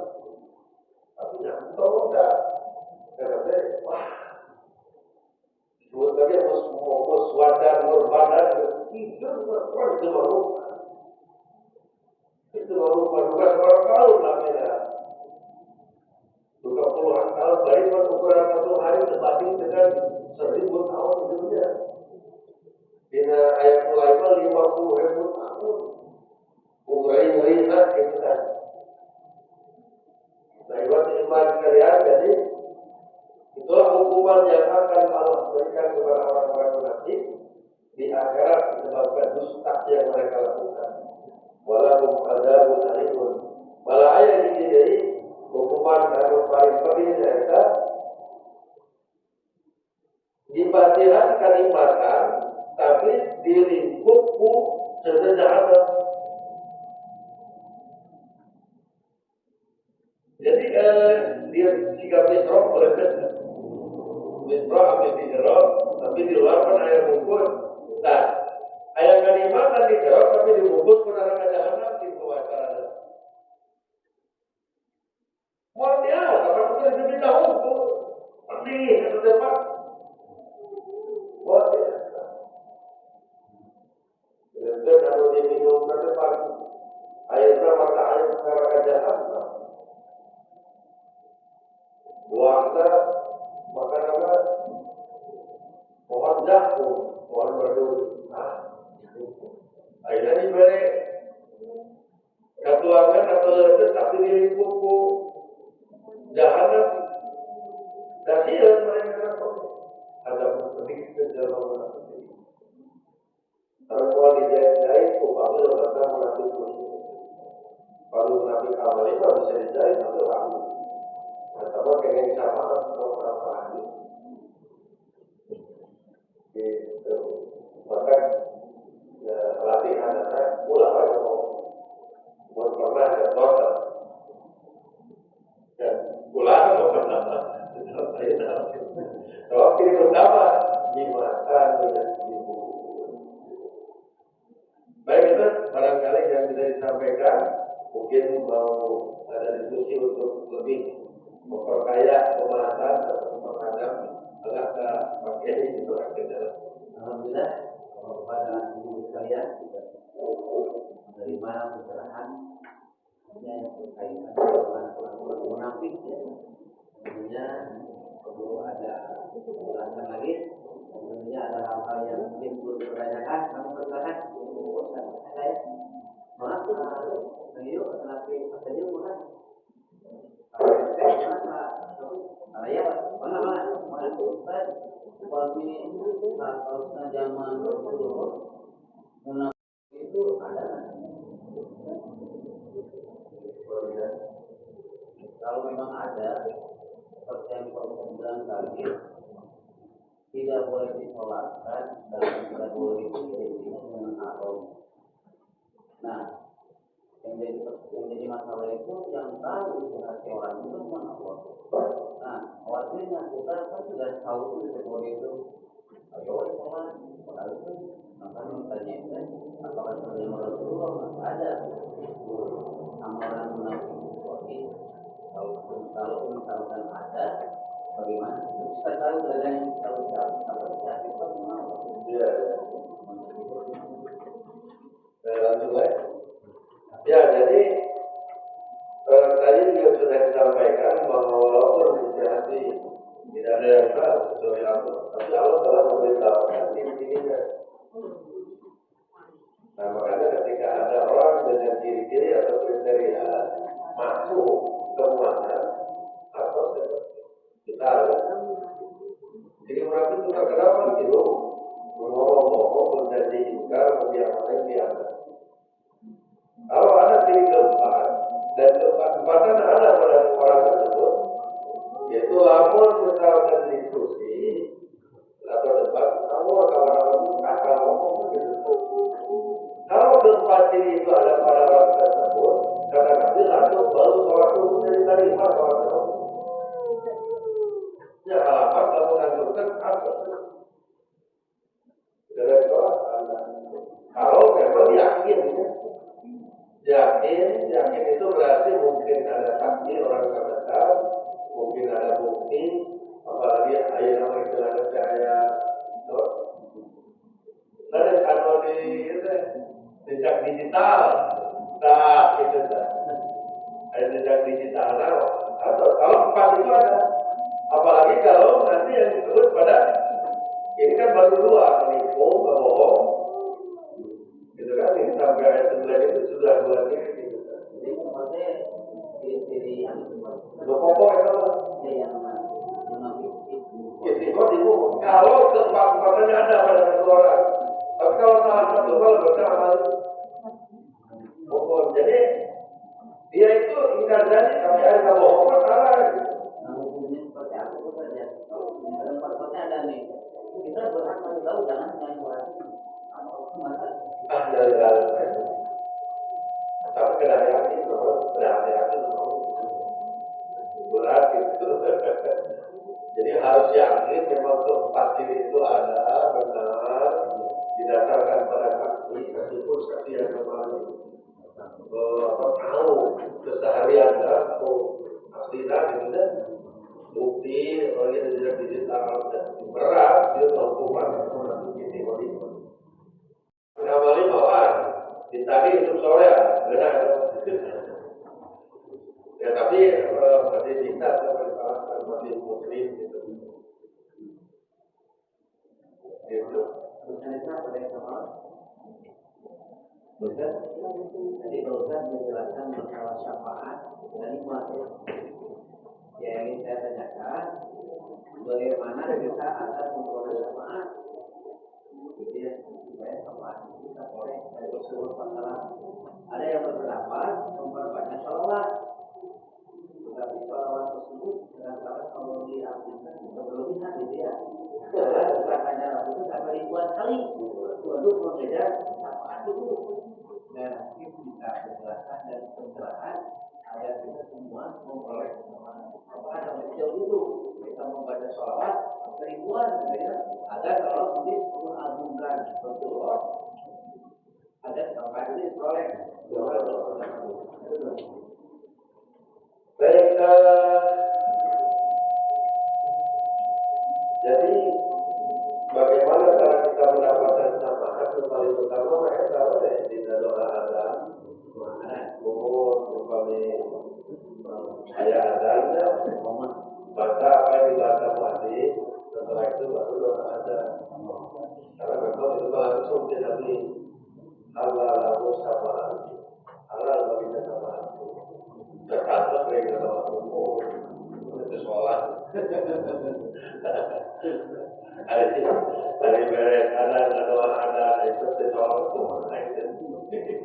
Tapi jangan tahu dah. Karena wah, sebenarnya mus wadah berbadan itu berkuat itu baru bukan seorang tahun namanya. Juga puluhan tahun dari ukuran satu hari berbanding dengan 1000 tahun hidupnya. Dina ayat mulai 50.000 tahun. Ngeri-ngeri lah gitu kan. Nah, ibarat iman kalian, jadi itulah hukuman yang akan Allah berikan kepada orang-orang munafik di akhirat disebabkan dusta yang mereka lakukan. Walaupun adzabun alimun. Malah ayat ini jadi hukuman yang paling pedihnya adalah dipatihan kalimatan tapi dilingkupku sejahat. Jadi dia jika Misra boleh Misra ambil di jeruk, tapi di luar kan ayam bungkus. Nah, ayam kalimat kan di jeruk, tapi dibungkus pun ada jahanam di bawah sana. Luar biasa, kalau kita lebih tahu itu pedih atau cepat. Luar biasa. Jadi kalau diminum ke depan airnya maka air karena jahanam. Buahnya makanan pohon jagung, pohon berduri. Nah, akhirnya diberi katuangan atau itu tapi dilingkup jahanam. Kasihan mereka ada sedikit kejalanan. Kalau mau dijahit, upamanya mereka menafik kalau menafik awal itu bisa dijahit atau ragu. Atau pengen sama atau orang lain. Gitu. Bahkan latihan anak pulang aja mau pernah ada dokter dan pulang mau pernah kalau itu pertama dimakan dengan ibu. Baik itu barangkali yang bisa disampaikan mungkin mau ada diskusi untuk lebih memperkaya pembahasan atau mempertajam agak pakai itu akhirnya. Alhamdulillah, kepada ibu sekalian menerima pencerahan yang berkaitan dengan orang munafik ya. Tentunya perlu ada penjelasan lagi. Tentunya ada hal-hal yang mungkin perlu dipertanyakan. Kami persilakan saya. Maaf, beliau laki saja bukan. Ya, mana kalau zaman dulu munafik itu ada. Kalau memang ada, seperti yang dibilang tadi, tidak boleh disolatkan dan tidak boleh diidentikan dengan haram. Nah, yang jadi masalah itu yang tahu isi hati orang itu cuma Allah. Nah, khawatirnya kita kan sudah tahu seperti itu. Ayo sholat, padahal itu makanya bertanya apakah seperti Rasulullah masih ada amalan munafik seperti kalau misalkan ada, bagaimana? Kita tahu dengan kita ucap atau kita sifat menolak. Iya. Lanjut ya. Ya, jadi tadi juga sudah disampaikan bahwa walaupun hati tidak ada yang tahu kecuali Allah, tapi Allah telah memberitahukan diri-dirinya. Nah, makanya ketika ada orang dengan ciri-ciri atau kriteria masuk ke mana atau kita jadi orang itu kenapa gitu ngomong-ngomong menjadi ingkar mendiamkan diamkan. Kalau ada ciri keempat dan keempat-empatan ada pada orang tersebut, yaitu lamun misalkan diskusi atau debat, kamu kawan-kawan akal ngomong Tapi orang katakan mungkin ada bukti, apalagi ayat mereka ada percaya. Saya kalau di jejak digital, tak itu tak. Ada jejak digital atau kalau empat itu ada. Apalagi kalau nanti yang disebut pada ini kan baru dua, menipu, bohong. Gitu kan, ini sampai ayat 9 itu sudah dua titik. Jadi maksudnya ciri yang pokok itu yang itu kalau keempat-empatnya ada pada satu orang. Tapi kalau salah satu hal bersama pokok. Jadi dia itu ingkar janji tapi ada bohong salah. hukumnya seperti apa itu saja. Dalam perkotnya ada nih. Kita berhak kasih tahu jangan main bola. Tapi kena hati, berhati-hati berarti itu. Jadi harus yakin memang keempat ciri itu ada benar didasarkan pada saksi saksi yang kemarin tahu keseharian tahu aslinya gitu bukti orang yang tidak digital berat dia hukuman ini Ngawali bahwa ditagi untuk sore benar. Ya tapi masih bisa bersalahkan masih muslim gitu. Gitu. Bukannya pada sama. Bukan. Jadi Ustaz menjelaskan masalah syafaat dan nikmat. Yang ingin saya tanyakan, bagaimana kita akan memperoleh syafaat? Jadi supaya syafaat kita boleh dari Rasulullah SAW. Ada yang berpendapat memperbanyak sholawat. Tetapi sholawat tersebut kadang-kadang kalau diartikan berlebihan gitu ya. Karena gerakannya itu sampai ribuan kali untuk mengejar syafaat itu. Dan itu bisa penjelasan dan pencerahan agar kita semua memperoleh syafaat yang kecil itu. Kita membaca sholawat ribuan gitu ya. Agar kalau mungkin mengagungkan Rasulullah ada syafaat itu diperoleh. Baik, jadi bagaimana cara kita mendapatkan syafaat itu paling utama mereka tahu deh tidak doa ada umur umpami ayat adanya baca apa yang dibaca tadi setelah itu baru doa ada karena memang itu langsung tidak halal lalu syafaat halal bagi syafaat terkadang mereka doa umur itu sholat dari beres ada doa ada itu sholat umur itu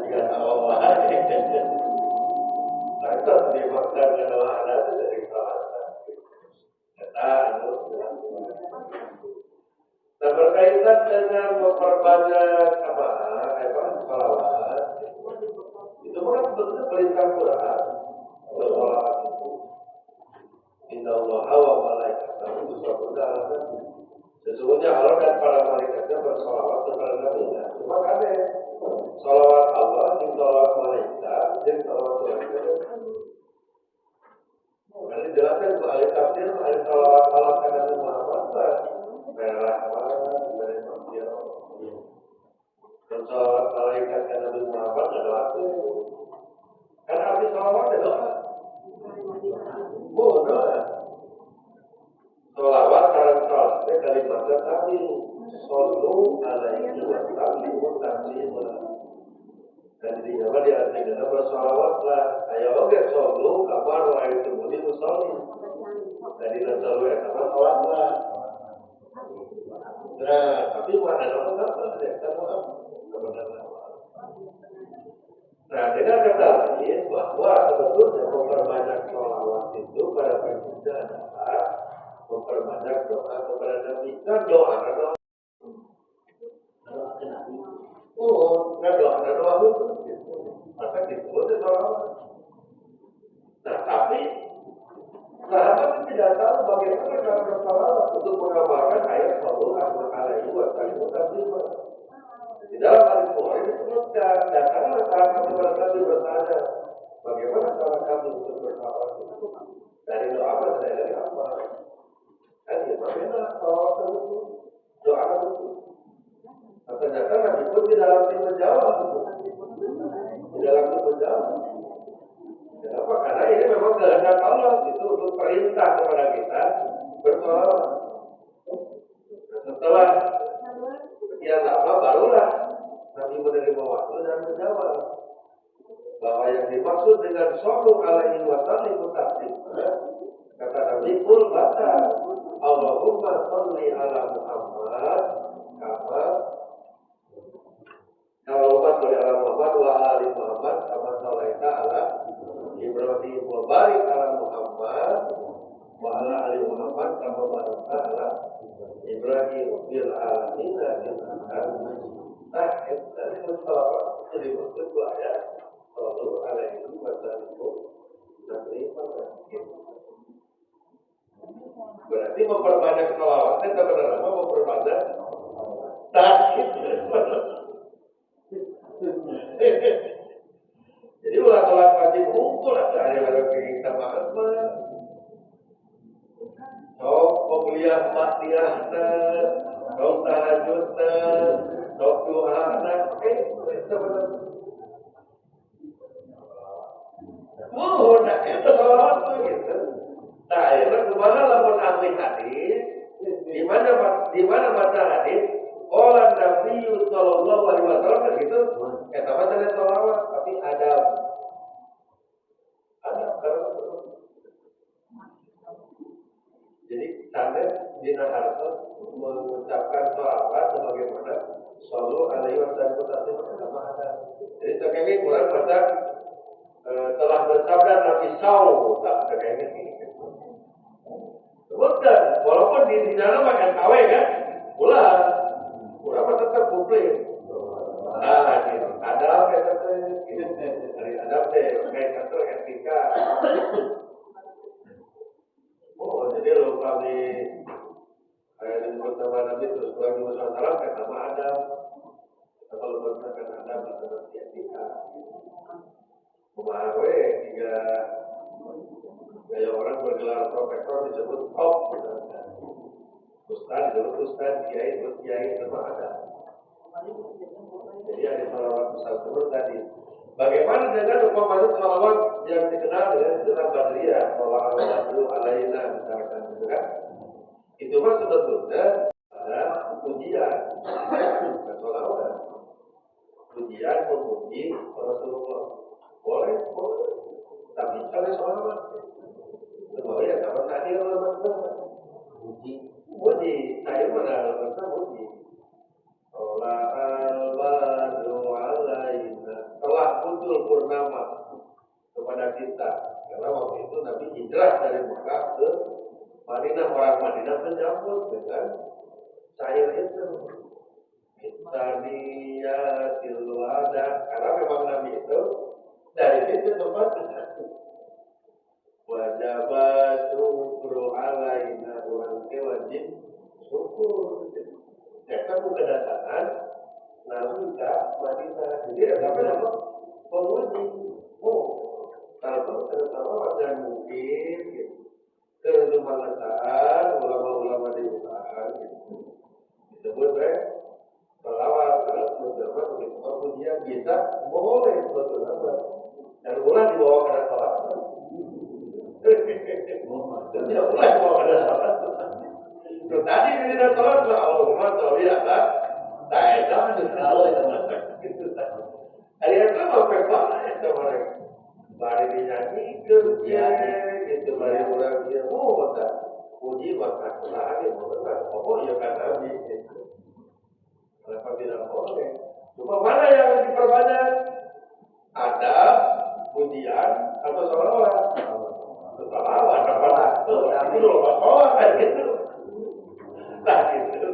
jika Allah itu dimaksud doa ada itu dari sholat kata itu nah berkaitan dengan memperbanyak sholawat itu bukan bentuk perintah Quran sholawat itu Inna Allah wa malaikatahu yusholluna 'alan nabi. Sesungguhnya Allah dan para malaikatnya bersolawat kepada Nabi. Cuma ada solawat Allah, dan solawat malaikat, dan solawat Tuhan. Nanti jelaskan ke ahli tafsir, ahli solawat Allah ke Nabi Muhammad, merah banget, merah tafsir. Dan solawat malaikat ke Nabi Muhammad adalah itu. Kan arti solawat adalah doa. Solawat karena sholat kalimatnya tadi sallu alaihi wa sallimu taslima. Dan di Jawa diartikan bersolawatlah. Ayo oke sallu kabar wa itu muni musalli. Jadi sallu ya kabar sholatlah. Nah, tapi mana nama apa? Nah, dengan kata lain bahwa sebetulnya memperbanyak sholawat itu pada prinsipnya adalah memperbanyak doa kepada Nabi. Kan doa ke Nabi. Oh, kan doa hukum. Maka disebut sholawat. Nah, tapi sahabat tidak tahu bagaimana cara bersolawat untuk mengamalkan ayat sallallahu alaihi wa sallam. Di dalam hadis Bukhari disebutkan, dan karena sahabat bertanya, bagaimana sholawatan. Allahumma sholli ala Muhammad kama Allahumma sholli ala Muhammad wa ala ali Muhammad kama sholaita ala Ibrahim wa barik ala Muhammad wa ala ali Muhammad kama barakta ala Ibrahim fil alamin innaka Hamidum dari sholawat jadi maksud ayat sallallahu alaihi wasallam berarti memperbanyak sholawat itu benar-benar memperbanyak tahmid. Jadi ulah sholat wajib hukum lah sehari-hari kita makan mah. Sok kuliah fatihahna, sok tahajudna, sok duhana, sebenarnya. Nah itu sholawat tuh gitu. Nah akhirnya kemana lamun ahli hadis, di mana baca hadis, Qala Nabi sallallahu alaihi wasallam gitu, eta mah teh sholawat, tapi adab karena jadi tanda dina harta mengucapkan sholawat sebagaimana sallallahu alaihi wasallam tadi pertama ada. Jadi terkait Quran baca telah bersabda Nabi Saw tak terkait ini. Bukan, walaupun di dalam makan KW kan, ulah tetap publik. Nah, ada apa itu dari ada kayak kata etika. Oh, jadi lo kali di pertama Nabi terus lagi masalah kata ada. Kalau berkata ada masalah etika. Kemarin tiga kayak orang bergelar profesor disebut top, ustaz disebut ustaz, kiai disebut kiai, semua ada. Jadi ada salawat besar tersebut tadi. Bagaimana dengan umpamanya salawat yang dikenal dengan istilah badriyah, sallallahu alaina misalkan gitu kan? Itu mah sebetulnya ada pujian, bukan salawat. Pujian memuji Rasulullah. Boleh. Tapi kalau salawat sebab ya sama tadi orang muji, saya mana orang muji. Allah al-badru alaina telah muncul purnama kepada kita karena waktu itu Nabi hijrah dari Mekah ke Madinah. Orang Madinah menyambut dengan cair itu Itaniyatil wada karena memang Nabi itu dari situ tempatnya wajibatu syukru alaina orang wajib syukur. Kita bukan kedatangan Nabi ke Madinah. Jadi ada apa? Pemuji. Kalau terutama dan mungkin kerumahan ulama-ulama di Wuhan disebut selawat karena beberapa pujian bisa boleh betul-betul dan ulah dibawa ke salat. Tidak ulah dibawa ke salat. Tadi kita salat Allahumma sholli ala Sayyidina kalau itu macam gitu. Ada yang apa itu mereka. Bari dinyanyi kerja itu bari orang dia maka puji maka lagi oh ya kan Nabi itu. Kenapa tidak boleh? Cuma mana yang diperbanyak? Ada pujian atau salawat? Salawat apa? Itu loh salawat kan gitu. Nah itu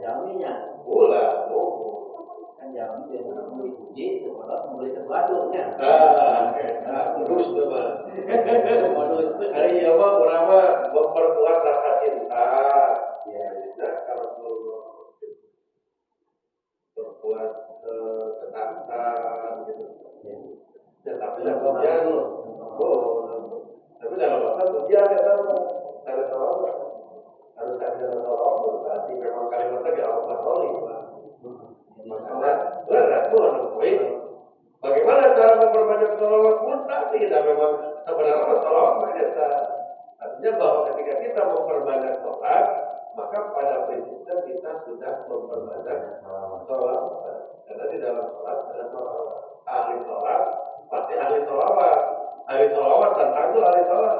jaminya. Pula, kan jamin dia memuji sekolah membeli sesuatunya. Terus coba. Hari ini orang memperkuat rasa cinta. Ya, kalau berbuat ketaatan gitu. Tetapi pujian tapi dalam bahasa pujian ada salawat. Harus ada salawat tadi memang kalimatnya di Allah Taala. Makanya berat Tuhan baik. Bagaimana cara memperbanyak salawat pun tapi tidak memang sebenarnya salawat biasa. Artinya bahwa ketika kita memperbanyak salat maka pada prinsipnya kita sudah memperbanyak salawat. Karena di dalam salat ada salawat. Ahli salat pasti ahli salawat. Ahli salawat tentang itu ahli salat.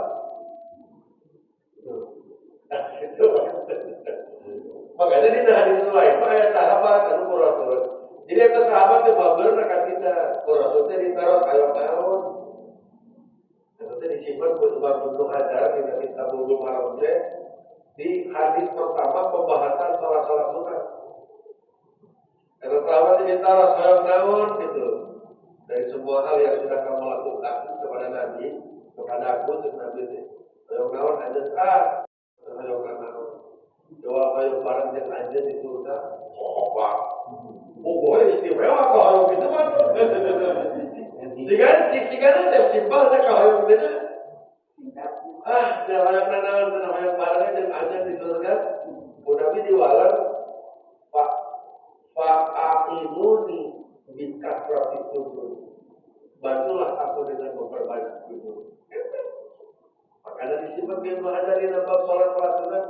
Jadi di hadis lain, ayat sahabat anu Rasul. Jadi eta sahabat teh babeun ka kita, Rasul teh ditaruh kayak naon. Eta teh disimpan ku Imam Ibnu Hajar di kitab Bulughul Maram teh di hadis pertama pembahasan salah-salah sunat. Eta sahabat teh ditaruh kayak naon gitu. Dari semua hal yang sudah kamu lakukan kepada Nabi, kepada aku dan Nabi teh. Kayak naon ada kayak naon. Doa kayak barang yang ada di surga, apa? Pokoknya istimewa kalau gitu kan. Jika itu simpel saja kalau gitu. Kalau yang barang yang ada di surga, Nabi diwalar, Pak Aqimuni bikat roti sujud. Bantulah aku dengan memperbanyak sujud. Makanya disimpan di menghadiri nampak sholat sunat.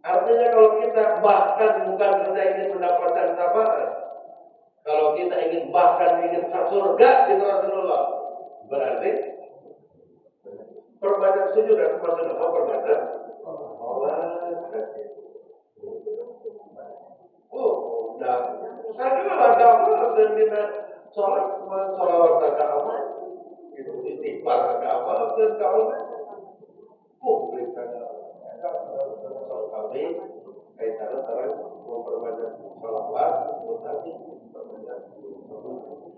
Artinya kalau kita bahkan bukan kita ingin mendapatkan syafaat, kalau kita ingin bahkan ingin surga di Rasulullah, berarti perbanyak sujud dan maksud apa perbanyak? Nah, karena ada apa dan kita sholat apa? Itu istighfar apa dan kalau kami kaitan antara memperbanyak salawat, mutasi,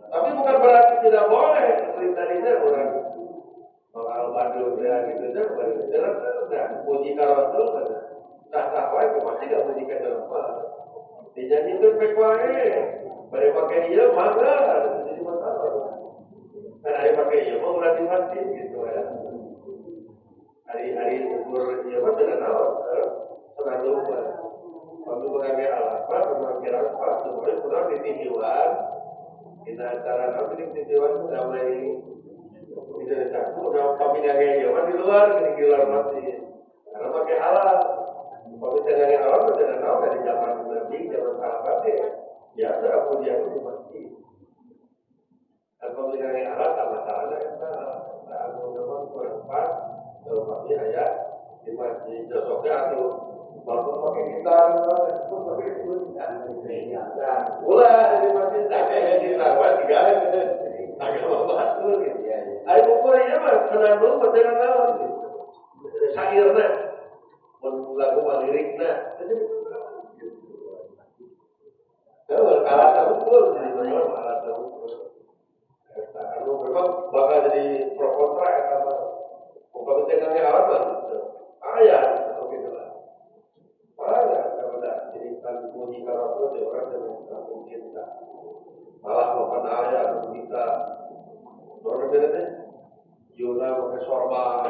tapi bukan berarti tidak boleh. Seperti tadinya orang Al-Badul gitu dan puji Rasul sah-sah wae masih enggak puji ka apa. Dijanjikan pekwae, bare pakai dia mangga jadi masalah. Kan hari pakai dia mau ulah dimati gitu ya. Hari-hari ukur dia mah tidak tahu. Senang lupa. Waktu mengambil alat-alat, mengambil alat-alat, semuanya pernah dititiwan. Kita acara nanti dititiwan damai tidak cakup. Udah kami nyanyi dia mah di luar masih. Karena pakai alat. Kalau kita nyanyi alat, kita tidak tahu dari zaman Nabi, zaman sahabat ya. Biasa aku dia itu di masjid. Dan kalau kita nyanyi alat, sama caranya kita aku memang kurang pas. Kalau pasti ayat di masjid besoknya atau waktu pakai gitar itu pakai gitar ulah di masjid pakai gitar wah tiga agak banget tuh gitu ya ayo pokoknya mah senang dulu percaya naon syairna lagu lirikna kalau kalah terukur jadi benar kalah terukur kalau memang bakal jadi pro kontra sama bukan dengan alat ayat oke lah ada kepada jadi kan puji Rasul itu orang dengan cinta malah bukan ayat kita orang beda Yuna pakai sorban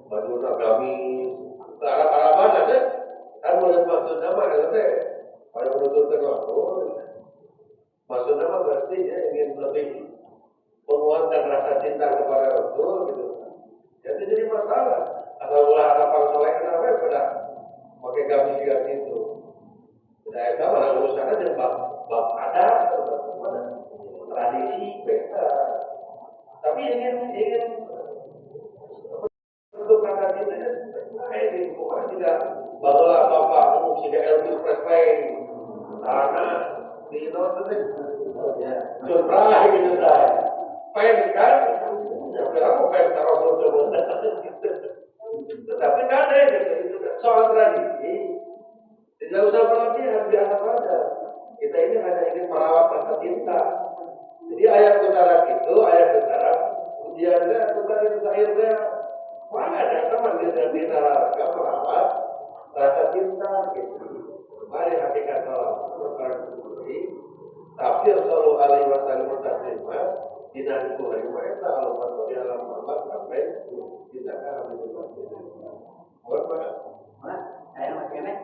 baju gamis arah mana deh kan boleh maksud nama kan teh kalau menuntut Rasul maksud nama berarti ya ingin lebih menguatkan rasa cinta kepada Rasul gitu. Jadi masalah. Ataulah harapan soleh kenapa pada pakai gamis itu. Tidak ada malah urusannya dengan bab adat atau tradisi beda. Tapi ingin untuk kata kita ini bukan tidak barulah bapak sehingga Elvis Presley karena di Indonesia curah gitu saya. Pengen kan? Ya berapa pengen Rasul coba. Tetapi kan ada gitu. Soal tradisi tidak usah berlebihan biasa saja. Kita ini hanya ingin merawat rasa cinta. Jadi ayat utara itu ayat utara ujiannya utara itu akhirnya mana ada teman kita merawat rasa cinta gitu. Mari hakikat salam tapi Rasulullah alaihi wasallam berkata tidak boleh mereka Allah di alam Muhammad sampai tidak akan habis masjid. Apa? Mana? Saya masih enak.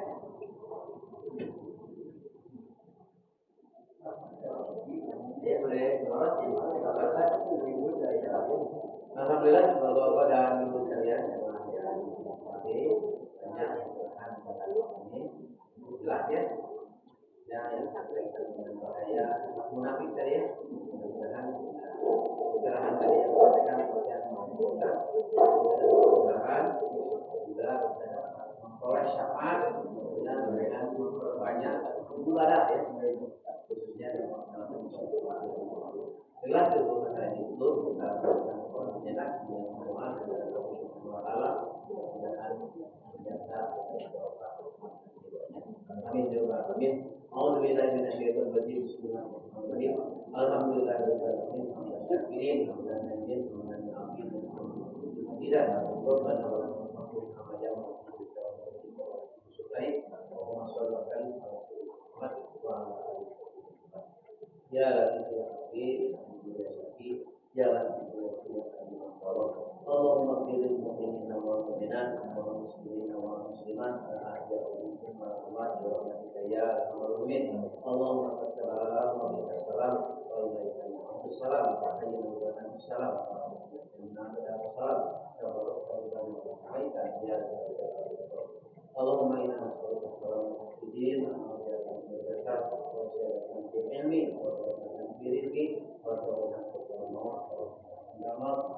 Ya boleh. Alhamdulillah bapak dan ibu sekalian yang tadi banyak ini jelas ya. Yang saya munafik tadi ya. Mudah-mudahan pencerahan tadi yang sampaikan yang mudah-mudahan juga bisa memperoleh syafaat dan dengan memperbanyak ibadah ya, khususnya dalam jelas itu karena itu kita akan menyenak dengan doa kepada Allah Taala dan senjata amin juga amin. A'udzubillahi minasyaitonir rajim. Bismillahirrahmanirrahim. Alhamdulillahirabbil alamin. Syakirin dan najin dan amin. Tidak Rabbana wa lakal hamd baik. Allahumma shalli ala Muhammad wa ala ali ya Rabbi ya Allahumma qilil mu'minina wal mu'minat wal muslimina wal muslimat ahya'i minhum wa amwat wa rahmatika ya arhamar rahimin. Allahumma sallallahu alaihi wasallam wa ilaika assalam wa alayhi wa sallam Allahumma inna nas'aluka as-salama fid din wa al-zakat wa ziyadatan fil ilmi wa barakatan fil rizqi wa tawfiqan fil amal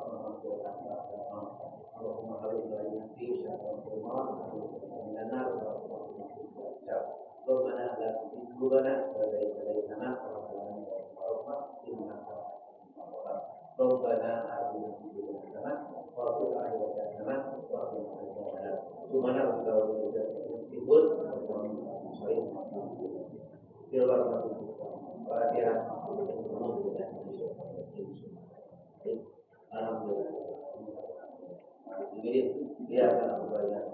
Allahumma habib lana fi syahri Ramadan min an-nar wa Rabbana la tuzigh qulubana ba'da idh hadaytana wa hab lana min ladunka rahmah innaka antal wahhab. Rabbana atina fid dunya hasanah wa fil akhirati hasanah wa qina adzabannar. Subhanallah wa bihamdihi alhamdulillah. Jadi dia akan berbayar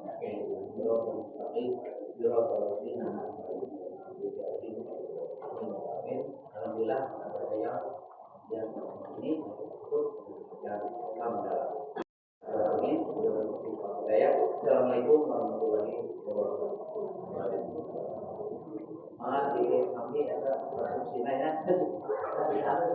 alhamdulillah saya yang ini untuk yang alhamdulillah. Assalamualaikum warahmatullahi wabarakatuh. Di kami ada produksi lainnya. Tapi ada